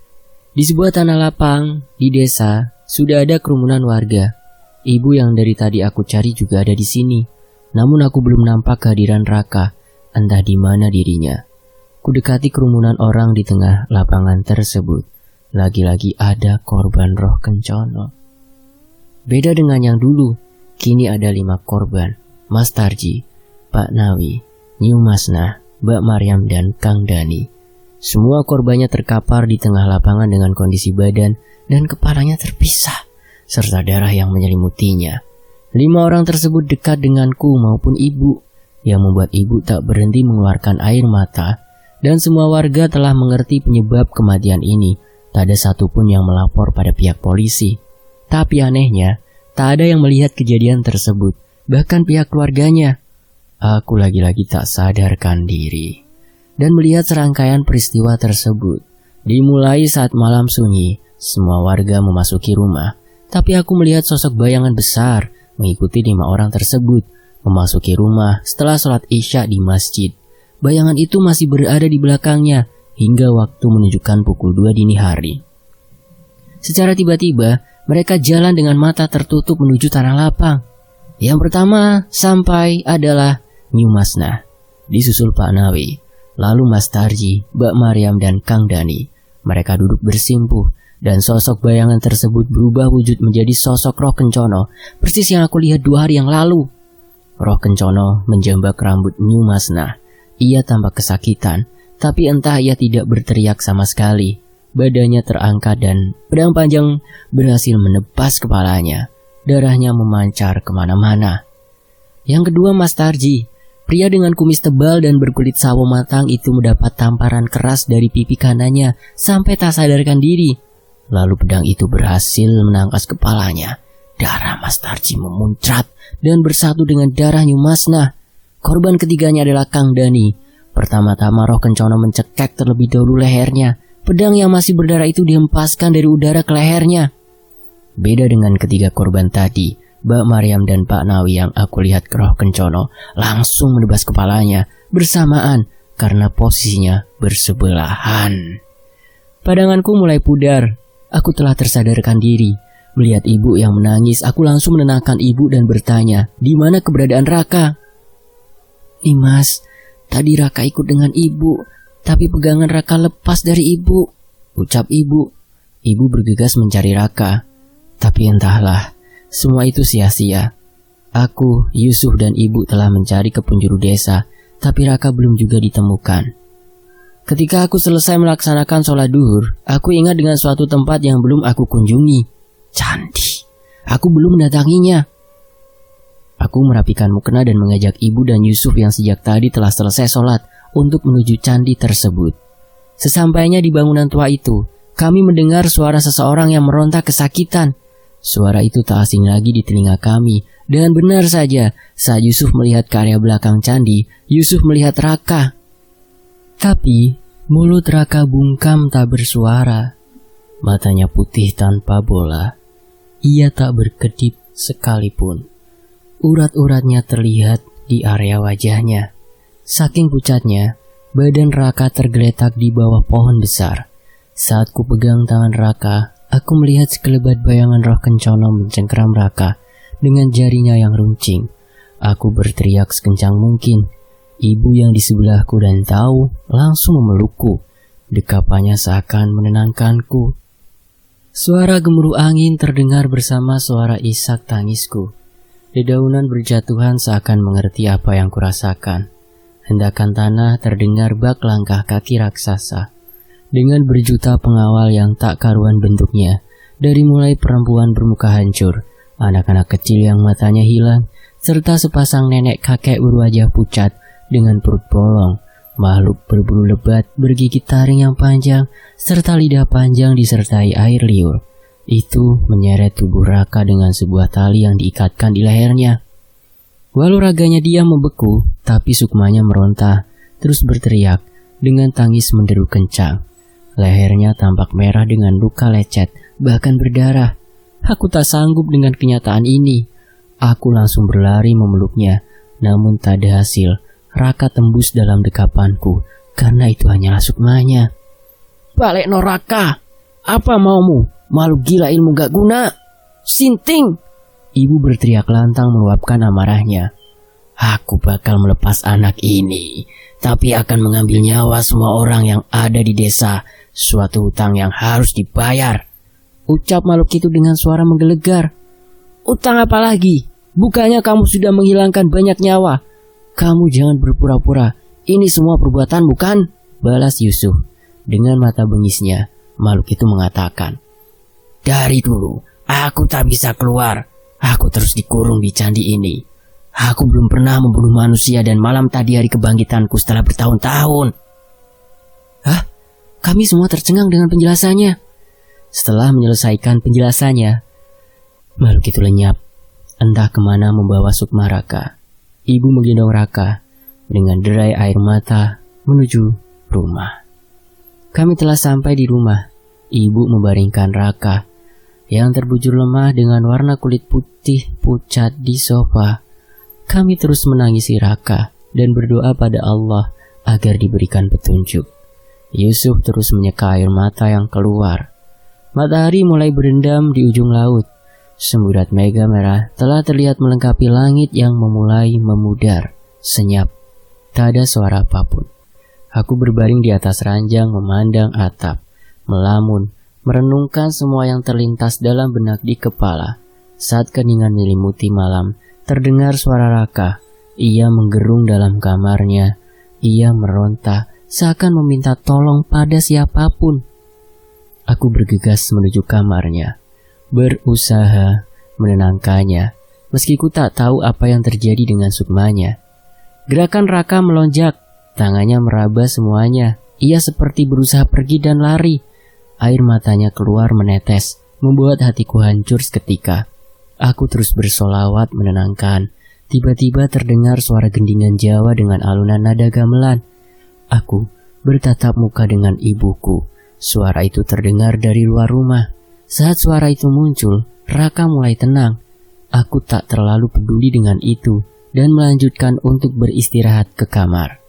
Di sebuah tanah lapang, di desa, sudah ada kerumunan warga. Ibu yang dari tadi aku cari juga ada di sini. Namun aku belum nampak kehadiran Raka, entah di mana dirinya. Kudekati kerumunan orang di tengah lapangan tersebut. Lagi-lagi ada korban roh kencono. Beda dengan yang dulu, kini ada 5 korban. Mas Tarji, Pak Nawi, Nyu Masnah, Mbak Maryam dan Kang Dani. Semua korbannya terkapar di tengah lapangan dengan kondisi badan dan kepalanya terpisah, serta darah yang menyelimutinya. 5 orang tersebut dekat denganku maupun ibu, yang membuat ibu tak berhenti mengeluarkan air mata. Dan semua warga telah mengerti penyebab kematian ini. Tak ada satupun yang melapor pada pihak polisi. Tapi anehnya, tak ada yang melihat kejadian tersebut, bahkan pihak keluarganya. Aku lagi-lagi tak sadarkan diri dan melihat serangkaian peristiwa tersebut. Dimulai saat malam sunyi, semua warga memasuki rumah. Tapi aku melihat sosok bayangan besar mengikuti 5 orang tersebut memasuki rumah setelah sholat Isya di masjid. Bayangan itu masih berada di belakangnya hingga waktu menunjukkan pukul 2 dini hari. Secara tiba-tiba, mereka jalan dengan mata tertutup menuju tanah lapang. Yang pertama sampai adalah Nyu Masnah, disusul Pak Nawi, lalu Mas Tarji, Mbak Maryam dan Kang Dani. Mereka duduk bersimpuh dan sosok bayangan tersebut berubah wujud menjadi sosok roh kencono, persis yang aku lihat 2 hari yang lalu. Roh kencono menjambak rambut Nyu Masnah. Ia tampak kesakitan, tapi entah ia tidak berteriak sama sekali. Badannya terangkat dan pedang panjang berhasil menebas kepalanya. Darahnya memancar kemana-mana. Yang kedua Mas Tarji, pria dengan kumis tebal dan berkulit sawo matang itu mendapat tamparan keras dari pipi kanannya sampai tak sadarkan diri. Lalu pedang itu berhasil menangkas kepalanya. Darah Mas Tarji memuncrat dan bersatu dengan darah Nyu Masnah. Korban ketiganya adalah Kang Dani. Pertama-tama roh kencono mencekek terlebih dahulu lehernya. Pedang yang masih berdarah itu dihempaskan dari udara ke lehernya. Beda dengan ketiga korban tadi, Mbak Maryam dan Pak Nawi yang aku lihat roh kencono langsung menebas kepalanya bersamaan karena posisinya bersebelahan. Padanganku mulai pudar. Aku telah tersadarkan diri. Melihat ibu yang menangis, aku langsung menenangkan ibu dan bertanya, di mana keberadaan Raka? Nih mas, tadi Raka ikut dengan ibu, tapi pegangan Raka lepas dari ibu, ucap ibu. Ibu bergegas mencari Raka, tapi entahlah, semua itu sia-sia. Aku, Yusuf dan ibu telah mencari ke penjuru desa, tapi Raka belum juga ditemukan. Ketika aku selesai melaksanakan sholat duhur, aku ingat dengan suatu tempat yang belum aku kunjungi. Candi. Aku belum mendatanginya. Aku merapikan mukena dan mengajak ibu dan Yusuf yang sejak tadi telah selesai sholat untuk menuju candi tersebut. Sesampainya di bangunan tua itu, kami mendengar suara seseorang yang meronta kesakitan. Suara itu tak asing lagi di telinga kami. Dan benar saja, saat Yusuf melihat ke area belakang candi, Yusuf melihat Raka. Tapi mulut Raka bungkam tak bersuara. Matanya putih tanpa bola. Ia tak berkedip sekalipun. Urat-uratnya terlihat di area wajahnya. Saking pucatnya, badan Raka tergeletak di bawah pohon besar. Saat ku pegang tangan Raka, aku melihat sekelebat bayangan roh kencono mencengkeram Raka dengan jarinya yang runcing. Aku berteriak sekencang mungkin. Ibu yang di sebelahku dan tahu langsung memelukku. Dekapannya seakan menenangkanku. Suara gemuruh angin terdengar bersama suara isak tangisku. Dedaunan berjatuhan seakan mengerti apa yang kurasakan. Hendakan tanah terdengar bak langkah kaki raksasa. Dengan berjuta pengawal yang tak karuan bentuknya. Dari mulai perempuan bermuka hancur, anak-anak kecil yang matanya hilang, serta sepasang nenek kakek berwajah pucat dengan perut bolong. Makhluk berbulu lebat, bergigit taring yang panjang, serta lidah panjang disertai air liur. Itu menyeret tubuh Raka dengan sebuah tali yang diikatkan di lehernya. Walau raganya dia membeku, tapi sukmanya meronta, terus berteriak dengan tangis menderu kencang. Lehernya tampak merah dengan luka lecet, bahkan berdarah. Aku tak sanggup dengan kenyataan ini. Aku langsung berlari memeluknya, namun tak ada hasil. Raka tembus dalam dekapanku, karena itu hanyalah sukmanya. "Balik no Raka, apa maumu? Makhluk gila ilmu gak guna. Sinting!" Ibu berteriak lantang meluapkan amarahnya. "Aku bakal melepas anak ini, tapi akan mengambil nyawa semua orang yang ada di desa. Suatu hutang yang harus dibayar," ucap makhluk itu dengan suara menggelegar. "Utang apa lagi? Bukannya kamu sudah menghilangkan banyak nyawa? Kamu jangan berpura-pura. Ini semua perbuatan bukan?" balas Yusuf. Dengan mata bengisnya, makhluk itu mengatakan, "Dari dulu, aku tak bisa keluar. Aku terus dikurung di candi ini. Aku belum pernah membunuh manusia dan malam tadi hari kebangkitanku setelah bertahun-tahun." Hah? Kami semua tercengang dengan penjelasannya. Setelah menyelesaikan penjelasannya, makhluk itu lenyap. Entah kemana membawa sukma Raka. Ibu menggendong Raka dengan derai air mata menuju rumah. Kami telah sampai di rumah. Ibu membaringkan Raka yang terbujur lemah dengan warna kulit putih pucat di sofa. Kami terus menangisi Raka dan berdoa pada Allah agar diberikan petunjuk. Yusuf terus menyeka air mata yang keluar. Matahari mulai berendam di ujung laut. Semburat mega merah telah terlihat melengkapi langit yang memulai memudar. Senyap, tak ada suara apapun. Aku berbaring di atas ranjang memandang atap, melamun, merenungkan semua yang terlintas dalam benak di kepala. Saat keningan menyelimuti malam, terdengar suara Raka. Ia menggerung dalam kamarnya. Ia meronta, seakan meminta tolong pada siapapun. Aku bergegas menuju kamarnya, berusaha menenangkannya, meski ku tak tahu apa yang terjadi dengan sukmanya. Gerakan Raka melonjak, tangannya meraba semuanya. Ia seperti berusaha pergi dan lari. Air matanya keluar menetes, membuat hatiku hancur seketika. Aku terus bersolawat menenangkan. Tiba-tiba terdengar suara gendingan Jawa dengan alunan nada gamelan. Aku bertatap muka dengan ibuku. Suara itu terdengar dari luar rumah. Saat suara itu muncul, Raka mulai tenang. Aku tak terlalu peduli dengan itu dan melanjutkan untuk beristirahat ke kamar.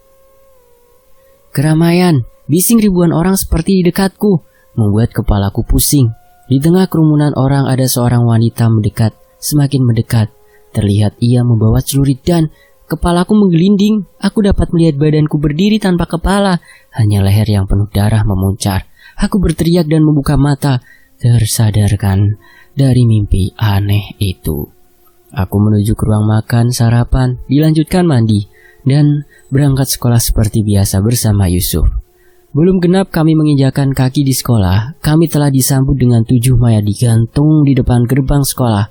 Keramaian, bising ribuan orang seperti di dekatku, membuat kepalaku pusing. Di tengah kerumunan orang ada seorang wanita mendekat, semakin mendekat. Terlihat ia membawa celurit dan kepalaku menggelinding. Aku dapat melihat badanku berdiri tanpa kepala, hanya leher yang penuh darah memuncar. Aku berteriak dan membuka mata, tersadarkan dari mimpi aneh itu. Aku menuju ke ruang makan, sarapan, dilanjutkan mandi, dan berangkat sekolah seperti biasa bersama Yusuf. Belum genap kami menginjakan kaki di sekolah, kami telah disambut dengan 7 mayat digantung di depan gerbang sekolah.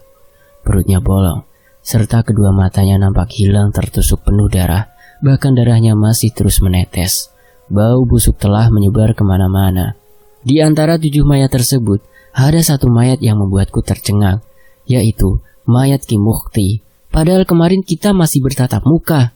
Perutnya bolong, serta kedua matanya nampak hilang tertusuk penuh darah, bahkan darahnya masih terus menetes. Bau busuk telah menyebar kemana-mana. Di antara 7 mayat tersebut, ada satu mayat yang membuatku tercengang, yaitu mayat Ki Mukti. Padahal kemarin kita masih bertatap muka.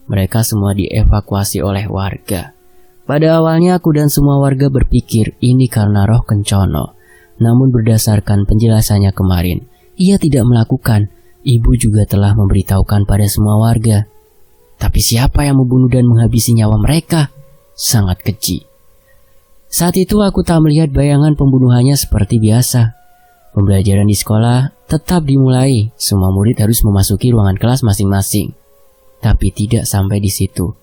Mereka semua dievakuasi oleh warga. Pada awalnya aku dan semua warga berpikir ini karena roh Kencono. Namun berdasarkan penjelasannya kemarin, ia tidak melakukan. Ibu juga telah memberitahukan pada semua warga. Tapi siapa yang membunuh dan menghabisi nyawa mereka? Sangat keji. Saat itu aku tak melihat bayangan pembunuhannya seperti biasa. Pembelajaran di sekolah tetap dimulai. Semua murid harus memasuki ruangan kelas masing-masing. Tapi tidak sampai di situ.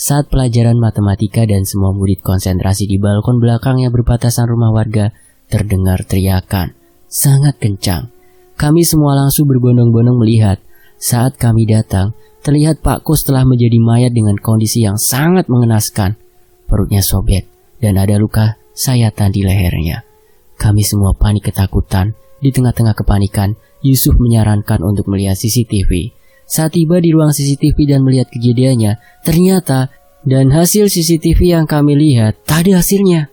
Saat pelajaran matematika dan semua murid konsentrasi di balkon belakang yang berbatasan rumah warga, terdengar teriakan sangat kencang. Kami semua langsung berbondong-bondong melihat. Saat kami datang, terlihat Pak Kus telah menjadi mayat dengan kondisi yang sangat mengenaskan. Perutnya sobek dan ada luka sayatan di lehernya. Kami semua panik ketakutan. Di tengah-tengah kepanikan, Yusuf menyarankan untuk melihat CCTV. Saat tiba di ruang CCTV dan melihat kejadiannya, ternyata dan hasil CCTV yang kami lihat tak ada hasilnya.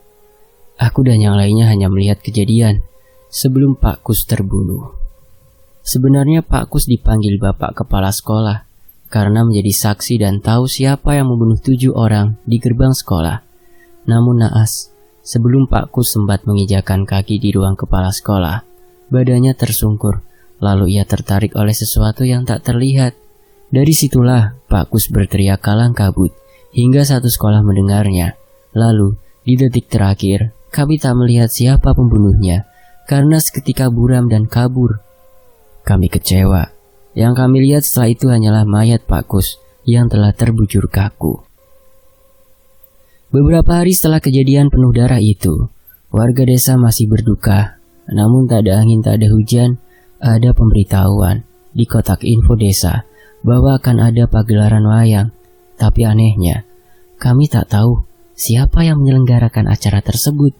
Aku dan yang lainnya hanya melihat kejadian sebelum Pak Kus terbunuh. Sebenarnya Pak Kus dipanggil Bapak Kepala Sekolah karena menjadi saksi dan tahu siapa yang membunuh 7 orang di gerbang sekolah. Namun naas, sebelum Pak Kus sempat menginjakan kaki di ruang kepala sekolah, badannya tersungkur. Lalu ia tertarik oleh sesuatu yang tak terlihat. Dari situlah Pak Kus berteriak kalang kabut hingga satu sekolah mendengarnya. Lalu di detik terakhir kami tak melihat siapa pembunuhnya karena seketika buram dan kabur. Kami kecewa. Yang kami lihat setelah itu hanyalah mayat Pak Kus yang telah terbujur kaku. Beberapa hari setelah kejadian penuh darah itu, warga desa masih berduka. Namun tak ada angin, tak ada hujan. Ada pemberitahuan di kotak info desa bahwa akan ada pagelaran wayang. Tapi anehnya, kami tak tahu siapa yang menyelenggarakan acara tersebut.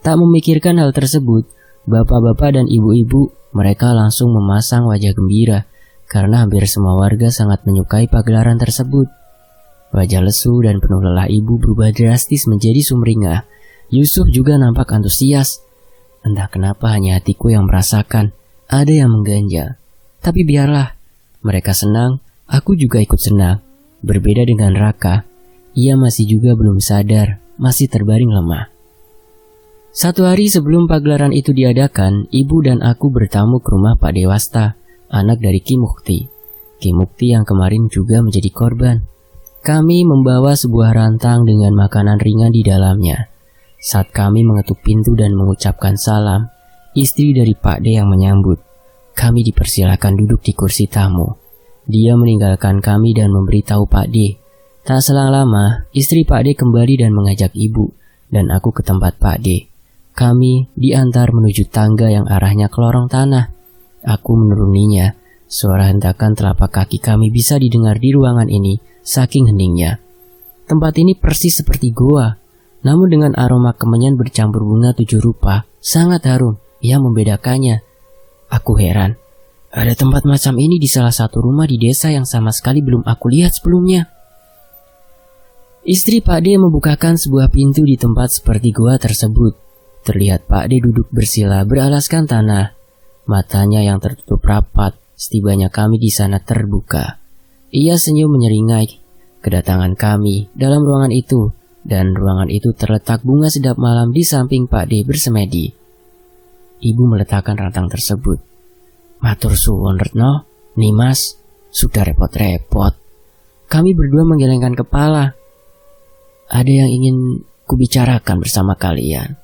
Tak memikirkan hal tersebut, bapak-bapak dan ibu-ibu mereka langsung memasang wajah gembira karena hampir semua warga sangat menyukai pagelaran tersebut. Wajah lesu dan penuh lelah ibu berubah drastis menjadi sumringah. Yusuf juga nampak antusias. Entah kenapa hanya hatiku yang merasakan ada yang mengganjal. Tapi biarlah, mereka senang, aku juga ikut senang. Berbeda dengan Raka, ia masih juga belum sadar, masih terbaring lemah. Satu hari sebelum pagelaran itu diadakan, ibu dan aku bertamu ke rumah Pak Dewasta, anak dari Ki Mukti. Ki Mukti yang kemarin juga menjadi korban. Kami membawa sebuah rantang dengan makanan ringan di dalamnya. Saat kami mengetuk pintu dan mengucapkan salam, istri dari Pak D yang menyambut. Kami dipersilakan duduk di kursi tamu. Dia meninggalkan kami dan memberitahu Pak D. Tak selang lama, istri Pak D kembali dan mengajak ibu dan aku ke tempat Pak D. Kami diantar menuju tangga yang arahnya ke lorong tanah. Aku menuruninya. Suara hentakan telapak kaki kami bisa didengar di ruangan ini saking heningnya. Tempat ini persis seperti goa, namun dengan aroma kemenyan bercampur bunga 7 rupa, sangat harum yang membedakannya. Aku heran, ada tempat macam ini di salah satu rumah di desa yang sama sekali belum aku lihat sebelumnya. Istri Pak D membukakan sebuah pintu di tempat seperti goa tersebut. Terlihat Pak D duduk bersila beralaskan tanah. Matanya yang tertutup rapat, setibanya kami di sana terbuka. Ia senyum menyeringai kedatangan kami dalam ruangan itu, dan ruangan itu terletak bunga sedap malam di samping Pak D bersemedi. Ibu meletakkan rantang tersebut. Matur suwun Retno, Nimas, sudah repot-repot. Kami berdua menggelengkan kepala. Ada yang ingin kubicarakan bersama kalian,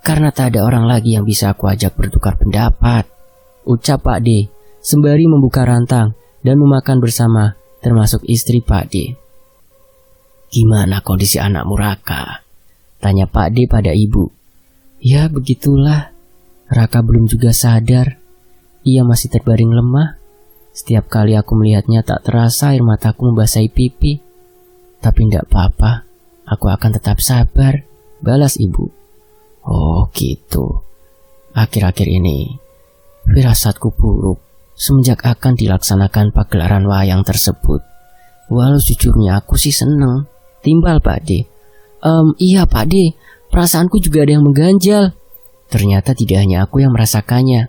karena tak ada orang lagi yang bisa aku ajak bertukar pendapat, ucap Pak D, sembari membuka rantang dan memakan bersama, termasuk istri Pak D. Gimana kondisi anakmu Raka? Tanya Pak D pada ibu. Ya begitulah, Raka belum juga sadar. Ia masih terbaring lemah. Setiap kali aku melihatnya tak terasa air mataku membasahi pipi. Tapi tidak apa-apa, aku akan tetap sabar, balas ibu. Oh gitu. Akhir-akhir ini firasatku buruk semenjak akan dilaksanakan pagelaran wayang tersebut. Walau jujurnya aku sih seneng, timbal Pak D. Iya Pak D, perasaanku juga ada yang mengganjal. Ternyata tidak hanya aku yang merasakannya.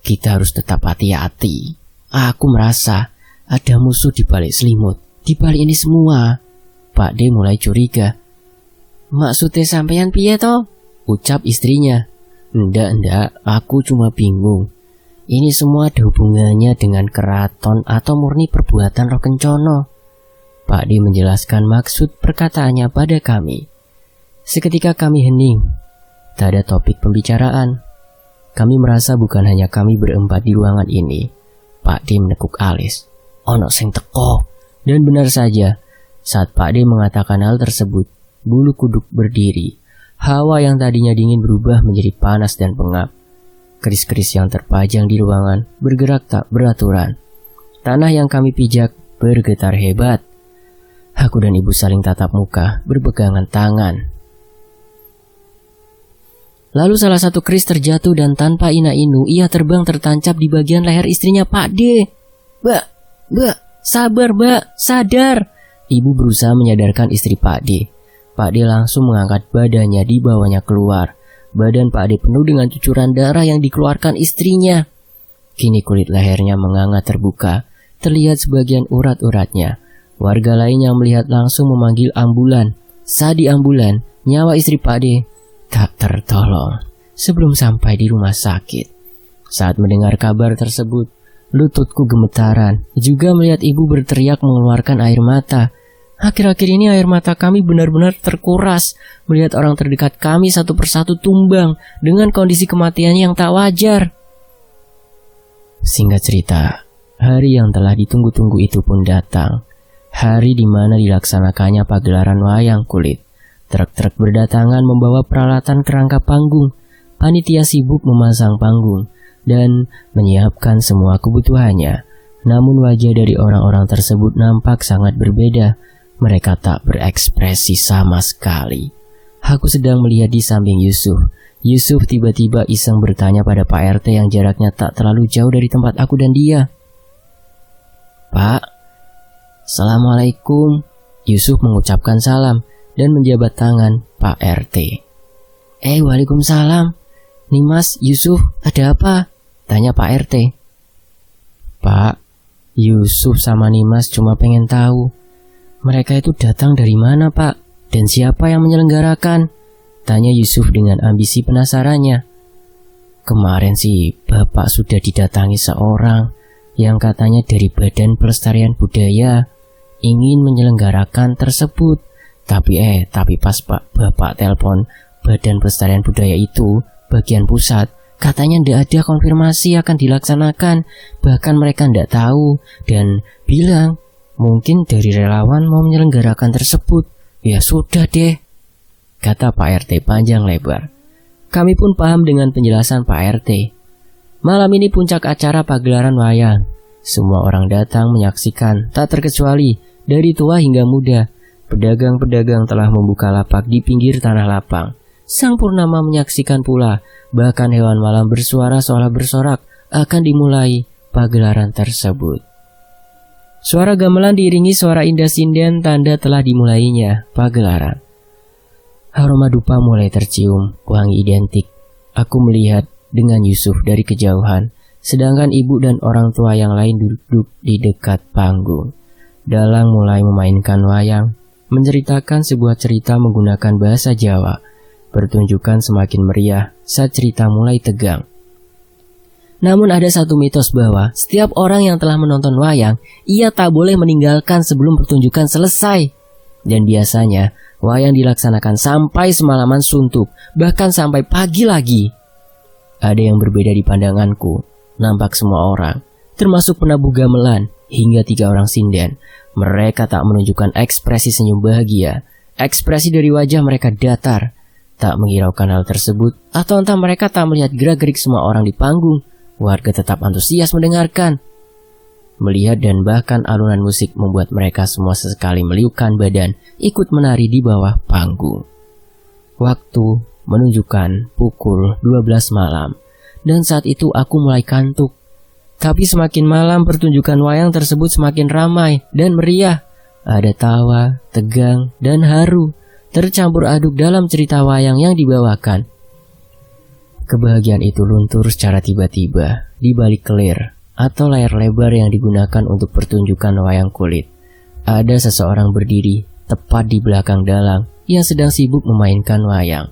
Kita harus tetap hati-hati. Aku merasa ada musuh di balik selimut, di balik ini semua. Pak D mulai curiga. Maksudnya sampeyan piye toh? Ucap istrinya. Ndak, aku cuma bingung. Ini semua ada hubungannya dengan keraton atau murni perbuatan Roh Kencono? Pak D menjelaskan maksud perkataannya pada kami. Seketika kami hening. Tak ada topik pembicaraan. Kami merasa bukan hanya kami berempat di ruangan ini. Pak D menekuk alis. Ono sing teko. Dan benar saja, saat Pak D mengatakan hal tersebut, bulu kuduk berdiri. Hawa yang tadinya dingin berubah menjadi panas dan pengap. Keris-keris yang terpajang di ruangan bergerak tak beraturan. Tanah yang kami pijak bergetar hebat. Aku dan ibu saling tatap muka, berpegangan tangan. Lalu salah satu keris terjatuh dan tanpa ina-inu ia terbang tertancap di bagian leher istrinya Pak D. Mbak, sabar mbak, sadar. Ibu berusaha menyadarkan istri Pak D. Pak D langsung mengangkat badannya, dibawanya keluar. Badan Pak D penuh dengan cucuran darah yang dikeluarkan istrinya. Kini kulit lehernya menganga terbuka, terlihat sebagian urat-uratnya. Warga lain yang melihat langsung memanggil ambulan. Saat di ambulan, nyawa istri Pak D tak tertolong sebelum sampai di rumah sakit. Saat mendengar kabar tersebut, lututku gemetaran. Juga melihat ibu berteriak mengeluarkan air mata. Akhir-akhir ini air mata kami benar-benar terkuras melihat orang terdekat kami satu persatu tumbang dengan kondisi kematian yang tak wajar. Singkat cerita, hari yang telah ditunggu-tunggu itu pun datang. Hari di mana dilaksanakannya pagelaran wayang kulit. Truk-truk berdatangan membawa peralatan kerangka panggung. Panitia sibuk memasang panggung dan menyiapkan semua kebutuhannya. Namun wajah dari orang-orang tersebut nampak sangat berbeda. Mereka tak berekspresi sama sekali. Aku sedang melihat di samping Yusuf. Yusuf tiba-tiba iseng bertanya pada Pak RT yang jaraknya tak terlalu jauh dari tempat aku dan dia. Pak, Assalamualaikum. Yusuf mengucapkan salam dan menjabat tangan Pak RT. Waalaikumsalam. Nimas, Yusuf, ada apa? Tanya Pak RT. Pak, Yusuf sama Nimas cuma pengen tahu, mereka itu datang dari mana Pak? Dan siapa yang menyelenggarakan? Tanya Yusuf dengan ambisi penasarannya. Kemarin sih Bapak sudah didatangi seorang yang katanya dari Badan Pelestarian Budaya ingin menyelenggarakan tersebut. Tapi pas Bapak telepon Badan Pelestarian Budaya itu bagian pusat, katanya ndak ada konfirmasi akan dilaksanakan. Bahkan mereka ndak tahu dan bilang mungkin dari relawan mau menyelenggarakan tersebut. Ya sudah deh, kata Pak RT panjang lebar. Kami pun paham dengan penjelasan Pak RT. Malam ini puncak acara pagelaran wayang. Semua orang datang menyaksikan, tak terkecuali dari tua hingga muda. Pedagang-pedagang telah membuka lapak di pinggir tanah lapang. Sang Purnama menyaksikan pula. Bahkan hewan malam bersuara seolah bersorak akan dimulai pagelaran tersebut. Suara gamelan diiringi suara indah sinden tanda telah dimulainya pagelaran. Aroma dupa mulai tercium, wangi identik. Aku melihat dengan Yusuf dari kejauhan, sedangkan ibu dan orang tua yang lain duduk di dekat panggung. Dalang mulai memainkan wayang, menceritakan sebuah cerita menggunakan bahasa Jawa. Pertunjukan semakin meriah saat cerita mulai tegang. Namun ada satu mitos bahwa setiap orang yang telah menonton wayang, ia tak boleh meninggalkan sebelum pertunjukan selesai. Dan biasanya wayang dilaksanakan sampai semalaman suntuk, bahkan sampai pagi lagi. Ada yang berbeda di pandanganku. Nampak semua orang, termasuk penabuh gamelan hingga 3 orang sinden. Mereka tak menunjukkan ekspresi senyum bahagia. Ekspresi dari wajah mereka datar, tak menghiraukan hal tersebut, atau entah mereka tak melihat gerak-gerik semua orang di panggung. Warga tetap antusias mendengarkan, melihat, dan bahkan alunan musik membuat mereka semua sesekali meliukkan badan, ikut menari di bawah panggung. Waktu menunjukkan pukul 12 malam, dan saat itu aku mulai kantuk. Tapi semakin malam pertunjukan wayang tersebut semakin ramai dan meriah. Ada tawa, tegang, dan haru tercampur aduk dalam cerita wayang yang dibawakan. Kebahagiaan itu luntur secara tiba-tiba di balik kelir atau layar lebar yang digunakan untuk pertunjukan wayang kulit. Ada seseorang berdiri tepat di belakang dalang yang sedang sibuk memainkan wayang.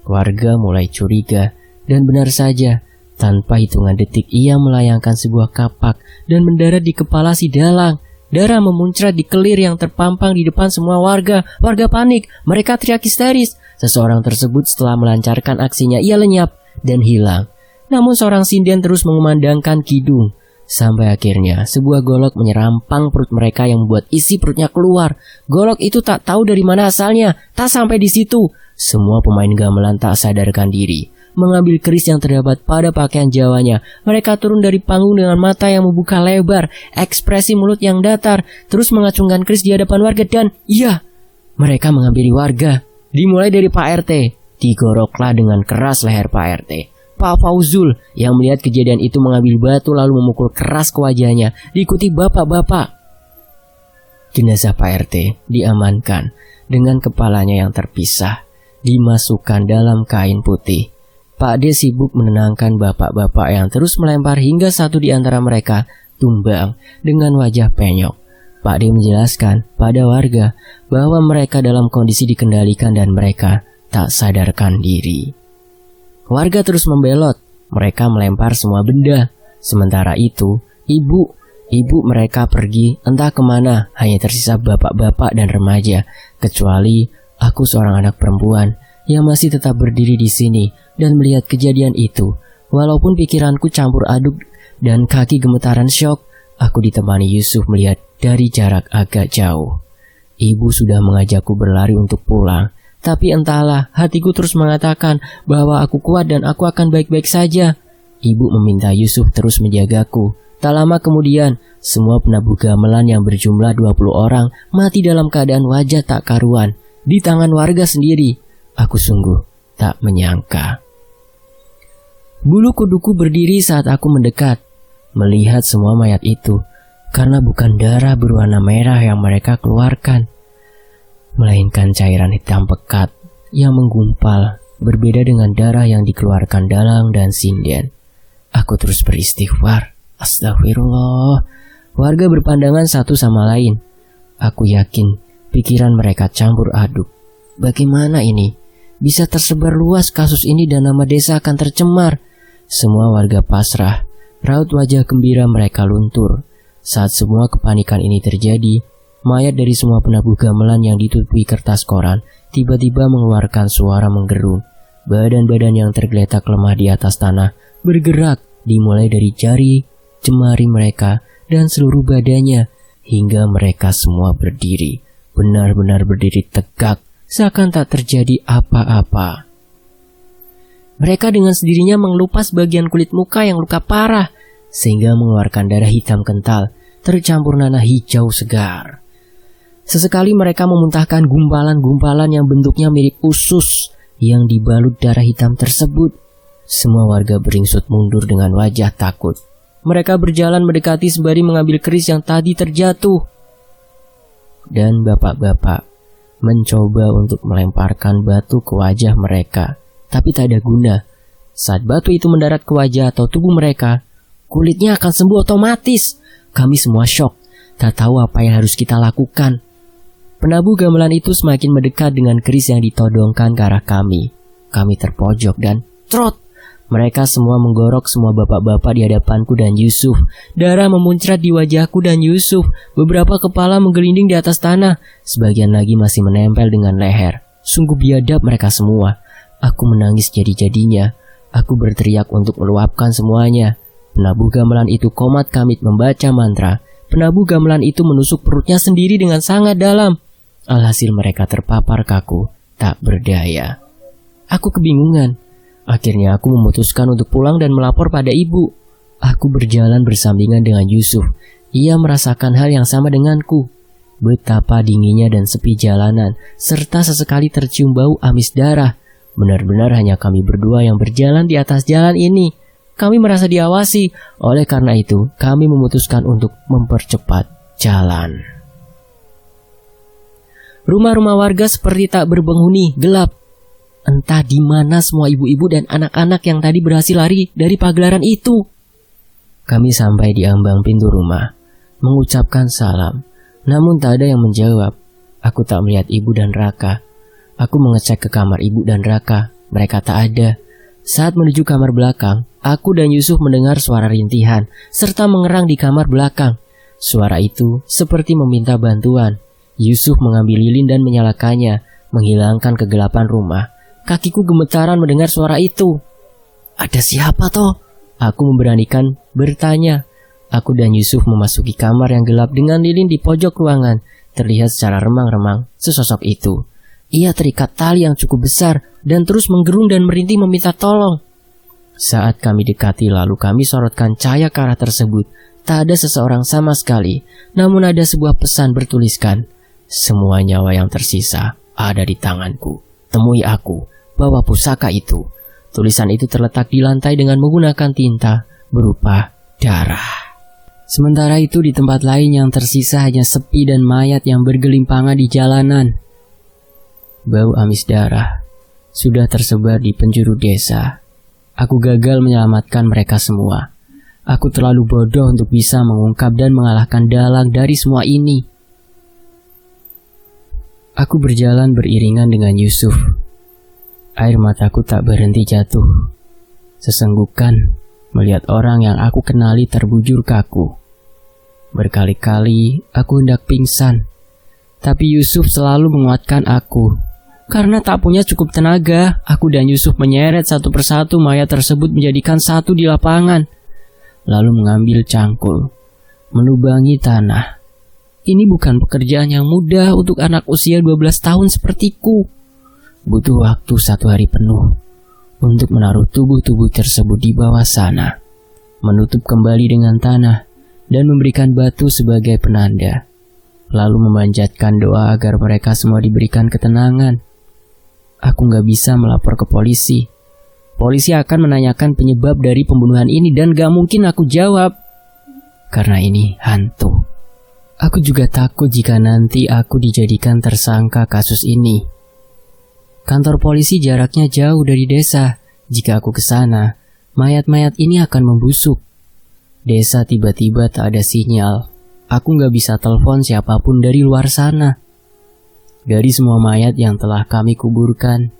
Warga mulai curiga, dan benar saja, tanpa hitungan detik ia melayangkan sebuah kapak dan mendarat di kepala si dalang. Darah memuncrat di kelir yang terpampang di depan semua warga. Warga panik, mereka teriak histeris. Seseorang tersebut setelah melancarkan aksinya ia lenyap dan hilang. namun seorang sinden terus mengumandangkan kidung. Sampai akhirnya sebuah golok menyerampang perut mereka yang membuat isi perutnya keluar. Golok itu tak tahu dari mana asalnya. Tak sampai di situ, semua pemain gamelan tak sadarkan diri. Mengambil keris yang terdapat pada pakaian Jawanya. Mereka turun dari panggung dengan mata yang membuka lebar, ekspresi mulut yang datar, terus mengacungkan keris di hadapan warga dan iya, mereka menghampiri warga. Dimulai dari Pak RT. Digoroklah dengan keras leher Pak RT. Pak Fauzul yang melihat kejadian itu mengambil batu lalu memukul keras ke wajahnya, diikuti bapak-bapak. Jenazah Pak RT diamankan dengan kepalanya yang terpisah, dimasukkan dalam kain putih. Pak D sibuk menenangkan bapak-bapak yang terus melempar hingga satu di antara mereka tumbang dengan wajah penyok. Pak D menjelaskan pada warga bahwa mereka dalam kondisi dikendalikan dan mereka tak sadarkan diri. Warga terus membelot, mereka melempar semua benda. Sementara itu, ibu mereka pergi entah kemana, hanya tersisa bapak-bapak dan remaja. Kecuali aku seorang anak perempuan yang masih tetap berdiri di sini dan melihat kejadian itu. Walaupun pikiranku campur aduk dan kaki gemetaran syok, aku ditemani Yusuf melihat dari jarak agak jauh. Ibu sudah mengajakku berlari untuk pulang. Tapi entahlah, hatiku terus mengatakan bahwa aku kuat dan aku akan baik-baik saja. Ibu meminta Yusuf terus menjagaku. Tak lama kemudian, semua penabuh gamelan yang berjumlah 20 orang mati dalam keadaan wajah tak karuan di tangan warga sendiri. Aku sungguh tak menyangka. Bulu kuduku berdiri saat aku mendekat, melihat semua mayat itu, karena bukan darah berwarna merah yang mereka keluarkan, melainkan cairan hitam pekat yang menggumpal, berbeda dengan darah yang dikeluarkan Dalang dan Sinden. Aku terus beristighfar. Astagfirullah. Warga berpandangan satu sama lain. Aku yakin pikiran mereka campur aduk. Bagaimana ini? Bisa tersebar luas kasus ini dan nama desa akan tercemar. Semua warga pasrah. Raut wajah gembira mereka luntur. Saat semua kepanikan ini terjadi, mayat dari semua penabuh gamelan yang ditutupi kertas koran tiba-tiba mengeluarkan suara menggerung. Badan-badan yang tergeletak lemah di atas tanah bergerak, dimulai dari jari, jemari mereka, dan seluruh badannya, hingga mereka semua berdiri. Benar-benar berdiri tegak, seakan tak terjadi apa-apa. Mereka dengan sendirinya mengelupas bagian kulit muka yang luka parah, sehingga mengeluarkan darah hitam kental, tercampur nanah hijau segar. Sesekali mereka memuntahkan gumpalan-gumpalan yang bentuknya mirip usus yang dibalut darah hitam tersebut. Semua warga beringsut mundur dengan wajah takut. Mereka berjalan mendekati sembari mengambil keris yang tadi terjatuh. Dan bapak-bapak mencoba untuk melemparkan batu ke wajah mereka, tapi tak ada guna. Saat batu itu mendarat ke wajah atau tubuh mereka, kulitnya akan sembuh otomatis. Kami semua syok, tak tahu apa yang harus kita lakukan. Penabuh gamelan itu semakin mendekat dengan keris yang ditodongkan ke arah kami. Kami terpojok dan trot. Mereka semua menggorok semua bapak-bapak di hadapanku dan Yusuf. Darah memuncrat di wajahku dan Yusuf. Beberapa kepala menggelinding di atas tanah. Sebagian lagi masih menempel dengan leher. Sungguh biadab mereka semua. Aku menangis jadi-jadinya. Aku berteriak untuk meluapkan semuanya. Penabuh gamelan itu komat kamit membaca mantra. Penabuh gamelan itu menusuk perutnya sendiri dengan sangat dalam. Alhasil mereka terpapar kaku, tak berdaya. Aku kebingungan. Akhirnya aku memutuskan untuk pulang dan melapor pada ibu. Aku berjalan bersampingan dengan Yusuf. Ia merasakan hal yang sama denganku. Betapa dinginnya dan sepi jalanan, serta sesekali tercium bau amis darah. Benar-benar hanya kami berdua yang berjalan di atas jalan ini. Kami merasa diawasi. Oleh karena itu, kami memutuskan untuk mempercepat jalan. Rumah-rumah warga seperti tak berpenghuni, gelap. Entah di mana semua ibu-ibu dan anak-anak yang tadi berhasil lari dari pagelaran itu. Kami sampai di ambang pintu rumah, mengucapkan salam, namun tak ada yang menjawab. Aku tak melihat ibu dan Raka. Aku mengecek ke kamar ibu dan Raka, mereka tak ada. Saat menuju kamar belakang, aku dan Yusuf mendengar suara rintihan, serta mengerang di kamar belakang. Suara itu seperti meminta bantuan. Yusuf mengambil lilin dan menyalakannya, menghilangkan kegelapan rumah. Kakiku gemetaran mendengar suara itu. Ada siapa toh? Aku memberanikan bertanya. Aku dan Yusuf memasuki kamar yang gelap dengan lilin di pojok ruangan. Terlihat secara remang-remang sesosok itu. Ia terikat tali yang cukup besar dan terus menggerung dan merintih meminta tolong. Saat kami dekati lalu kami sorotkan cahaya ke arah tersebut. Tak ada seseorang sama sekali. Namun ada sebuah pesan bertuliskan, "Semua nyawa yang tersisa ada di tanganku. Temui aku, bawa pusaka itu." Tulisan itu terletak di lantai dengan menggunakan tinta berupa darah. Sementara itu di tempat lain yang tersisa hanya sepi dan mayat yang bergelimpangan di jalanan. Bau amis darah sudah tersebar di penjuru desa. Aku gagal menyelamatkan mereka semua. Aku terlalu bodoh untuk bisa mengungkap dan mengalahkan dalang dari semua ini. Aku berjalan beriringan dengan Yusuf. Air mataku tak berhenti jatuh. Sesenggukan melihat orang yang aku kenali terbujur kaku. Berkali-kali aku hendak pingsan, tapi Yusuf selalu menguatkan aku. Karena tak punya cukup tenaga, aku dan Yusuf menyeret satu persatu mayat tersebut menjadikan satu di lapangan. Lalu mengambil cangkul, melubangi tanah. Ini bukan pekerjaan yang mudah untuk anak usia 12 tahun sepertiku. Butuh waktu 1 hari penuh untuk menaruh tubuh-tubuh tersebut di bawah sana, menutup kembali dengan tanah, dan memberikan batu sebagai penanda, lalu memanjatkan doa agar mereka semua diberikan ketenangan. Aku gak bisa melapor ke polisi. Polisi akan menanyakan penyebab dari pembunuhan ini dan gak mungkin aku jawab, karena ini hantu. Aku juga takut jika nanti aku dijadikan tersangka kasus ini. Kantor polisi jaraknya jauh dari desa. Jika aku ke sana, mayat-mayat ini akan membusuk. Desa tiba-tiba tak ada sinyal. Aku gak bisa telepon siapapun dari luar sana. Dari semua mayat yang telah kami kuburkan,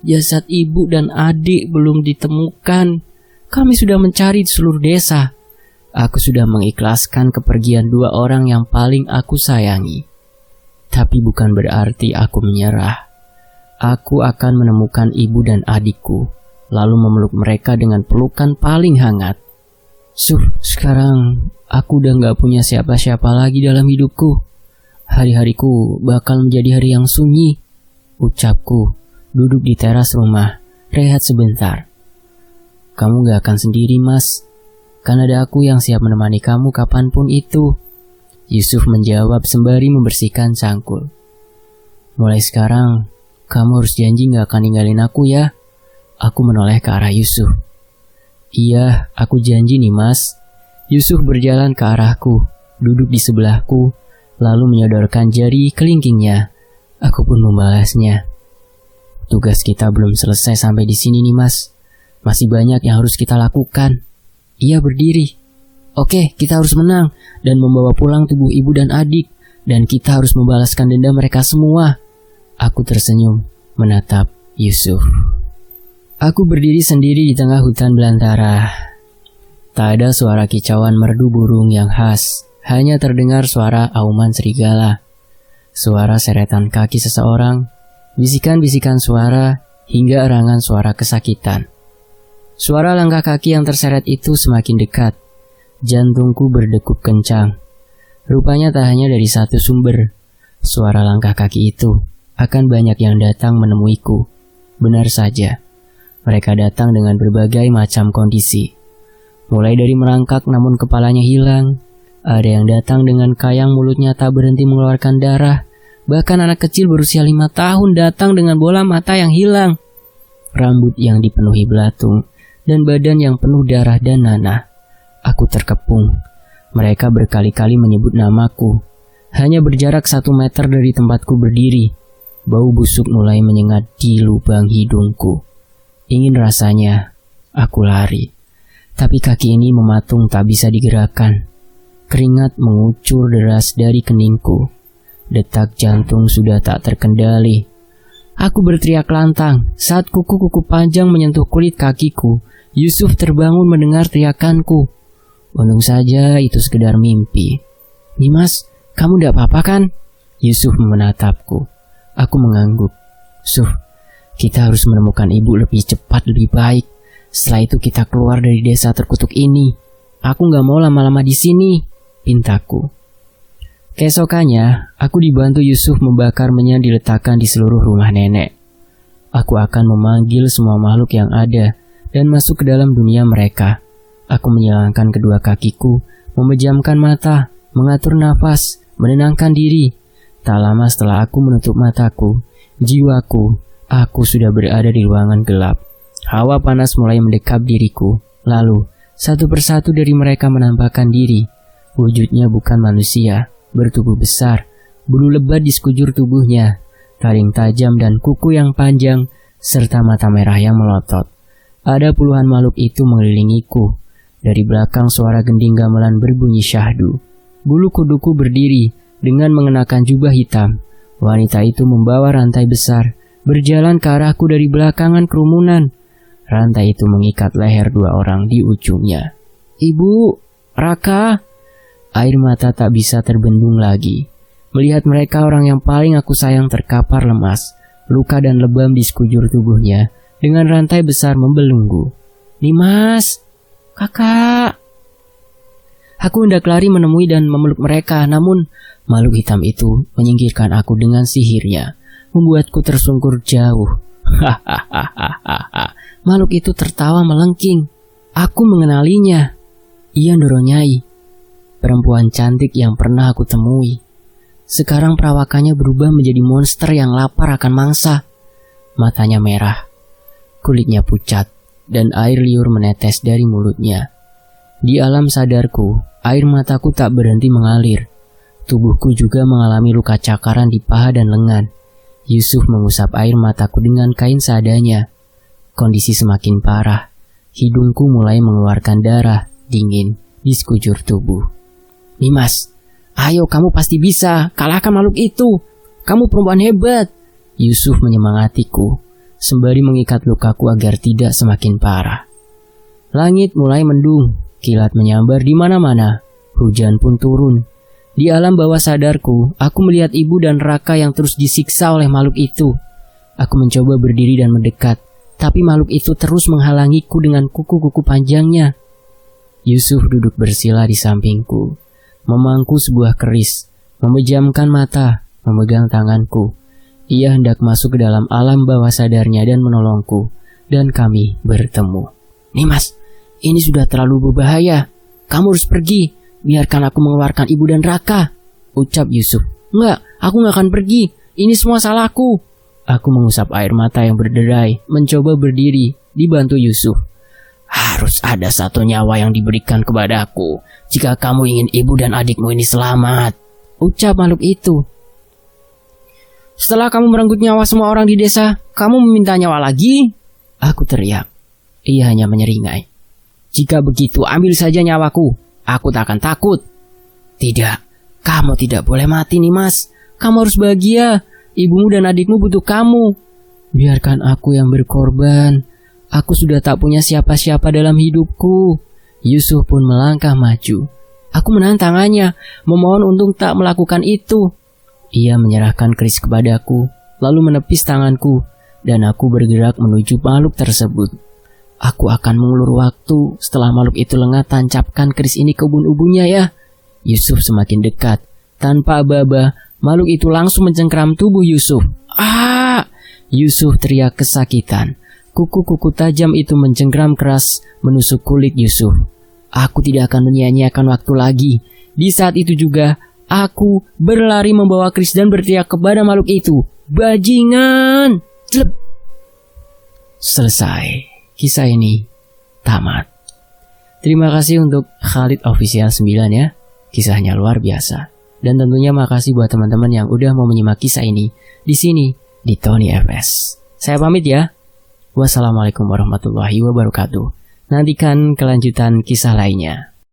jasad ibu dan adik belum ditemukan. Kami sudah mencari di seluruh desa. Aku sudah mengikhlaskan kepergian 2 orang yang paling aku sayangi. Tapi bukan berarti aku menyerah. Aku akan menemukan ibu dan adikku, lalu memeluk mereka dengan pelukan paling hangat. Sekarang aku udah gak punya siapa-siapa lagi dalam hidupku. Hari-hariku bakal menjadi hari yang sunyi. Ucapku, duduk di teras rumah, rehat sebentar. Kamu gak akan sendiri, Mas. Kan ada aku yang siap menemani kamu kapanpun itu. Yusuf menjawab sembari membersihkan cangkul. Mulai sekarang, kamu harus janji gak akan ninggalin aku ya. Aku menoleh ke arah Yusuf. Iya, aku janji nih, Mas. Yusuf berjalan ke arahku, duduk di sebelahku, lalu menyodorkan jari kelingkingnya. Aku pun membalasnya. Tugas kita belum selesai sampai di sini nih, Mas. Masih banyak yang harus kita lakukan. Ia berdiri. Oke, kita harus menang dan membawa pulang tubuh ibu dan adik. Dan kita harus membalaskan dendam mereka semua. Aku tersenyum, menatap Yusuf. Aku berdiri sendiri di tengah hutan belantara. Tak ada suara kicauan merdu burung yang khas. Hanya terdengar suara auman serigala. Suara seretan kaki seseorang. Bisikan-bisikan suara hingga erangan suara kesakitan. Suara langkah kaki yang terseret itu semakin dekat. Jantungku berdegup kencang. Rupanya tak hanya dari satu sumber. Suara langkah kaki itu akan banyak yang datang menemuiku. Benar saja. Mereka datang dengan berbagai macam kondisi. Mulai dari merangkak namun kepalanya hilang. Ada yang datang dengan kayang mulutnya tak berhenti mengeluarkan darah. Bahkan anak kecil berusia 5 tahun datang dengan bola mata yang hilang. Rambut yang dipenuhi belatung. Dan badan yang penuh darah dan nanah. Aku terkepung. Mereka berkali-kali menyebut namaku. Hanya berjarak 1 meter dari tempatku berdiri. Bau busuk mulai menyengat di lubang hidungku. Ingin rasanya aku lari, tapi kaki ini mematung tak bisa digerakkan. Keringat mengucur deras dari keningku. Detak jantung sudah tak terkendali. Aku berteriak lantang saat kuku-kuku panjang menyentuh kulit kakiku. Yusuf terbangun mendengar teriakanku. Untung saja itu sekedar mimpi. Nimas, kamu tidak apa-apa kan? Yusuf menatapku. Aku mengangguk. Kita harus menemukan ibu lebih cepat lebih baik. Setelah itu kita keluar dari desa terkutuk ini. Aku gak mau lama-lama di sini, pintaku. Keesokannya, aku dibantu Yusuf membakar menyan diletakkan di seluruh rumah nenek. Aku akan memanggil semua makhluk yang ada dan masuk ke dalam dunia mereka. Aku menyilangkan kedua kakiku, memejamkan mata, mengatur nafas, menenangkan diri. Tak lama setelah aku menutup mataku, jiwaku, aku sudah berada di ruangan gelap. Hawa panas mulai mendekap diriku. Lalu, satu persatu dari mereka menampakkan diri. Wujudnya bukan manusia, bertubuh besar, bulu lebat di sekujur tubuhnya, taring tajam dan kuku yang panjang, serta mata merah yang melotot. Ada puluhan makhluk itu mengelilingiku. Dari belakang suara gending gamelan berbunyi syahdu. Bulu kuduku berdiri dengan mengenakan jubah hitam. Wanita itu membawa rantai besar, berjalan ke arahku dari belakangan kerumunan. Rantai itu mengikat leher dua orang di ujungnya. Ibu, Raka. Air mata tak bisa terbendung lagi. Melihat mereka, orang yang paling aku sayang terkapar lemas, luka dan lebam di sekujur tubuhnya, dengan rantai besar membelenggu. Nimas, kakak. Aku hendak lari menemui dan memeluk mereka, namun makhluk hitam itu menyingkirkan aku dengan sihirnya, membuatku tersungkur jauh. Hahaha. Makhluk itu tertawa melengking. Aku mengenalinya. Ia Ndoro Nyai, perempuan cantik yang pernah aku temui. Sekarang perawakannya berubah menjadi monster yang lapar akan mangsa. Matanya merah, kulitnya pucat, dan air liur menetes dari mulutnya. Di alam sadarku, air mataku tak berhenti mengalir. Tubuhku juga mengalami luka cakaran di paha dan lengan. Yusuf mengusap air mataku dengan kain seadanya. Kondisi semakin parah. Hidungku mulai mengeluarkan darah dingin di sekujur tubuh. Nimas, ayo kamu pasti bisa. Kalahkan makhluk itu. Kamu perempuan hebat. Yusuf menyemangatiku, sembari mengikat lukaku agar tidak semakin parah. Langit mulai mendung. Kilat menyambar di mana-mana. Hujan pun turun. Di alam bawah sadarku, aku melihat ibu dan Raka yang terus disiksa oleh makhluk itu. Aku mencoba berdiri dan mendekat, tapi makhluk itu terus menghalangiku dengan kuku-kuku panjangnya. Yusuf duduk bersila di sampingku, memangku sebuah keris, memejamkan mata, memegang tanganku. Ia hendak masuk ke dalam alam bawah sadarnya dan menolongku, dan kami bertemu. Nimas, ini sudah terlalu berbahaya. Kamu harus pergi. Biarkan aku mengeluarkan ibu dan Raka, ucap Yusuf. Enggak, aku gak akan pergi. Ini semua salahku. Aku mengusap air mata yang berderai, mencoba berdiri, dibantu Yusuf. Harus ada satu nyawa yang diberikan kepadaku jika kamu ingin ibu dan adikmu ini selamat, ucap makhluk itu. Setelah kamu merenggut nyawa semua orang di desa, kamu meminta nyawa lagi? Aku teriak. Ia hanya menyeringai. Jika begitu, ambil saja nyawaku. Aku tak akan takut. Tidak, kamu tidak boleh mati nih mas. Kamu harus bahagia. Ibumu dan adikmu butuh kamu. Biarkan aku yang berkorban. Aku sudah tak punya siapa-siapa dalam hidupku. Yusuf pun melangkah maju. Aku menahan tangannya, memohon untuk tak melakukan itu. Ia menyerahkan keris kepadaku, lalu menepis tanganku, dan aku bergerak menuju makhluk tersebut. Aku akan mengulur waktu. Setelah makhluk itu lengah, tancapkan keris ini ke ubun-ubunnya ya. Yusuf semakin dekat. Tanpa aba-aba, makhluk itu langsung mencengkeram tubuh Yusuf. Ah! Yusuf teriak kesakitan. Kuku-kuku tajam itu mencengkeram keras menusuk kulit Yusuf. Aku tidak akan menyia-nyiakan waktu lagi. Di saat itu juga, aku berlari membawa keris dan berteriak kepada makhluk itu. Bajingan! Jelep! Selesai. Kisah ini tamat. Terima kasih untuk Khalid Official 9 ya. Kisahnya luar biasa. Dan tentunya makasih buat teman-teman yang udah mau menyimak kisah ini di sini di Tony FS. Saya pamit ya. Wassalamualaikum warahmatullahi wabarakatuh. Nantikan kelanjutan kisah lainnya.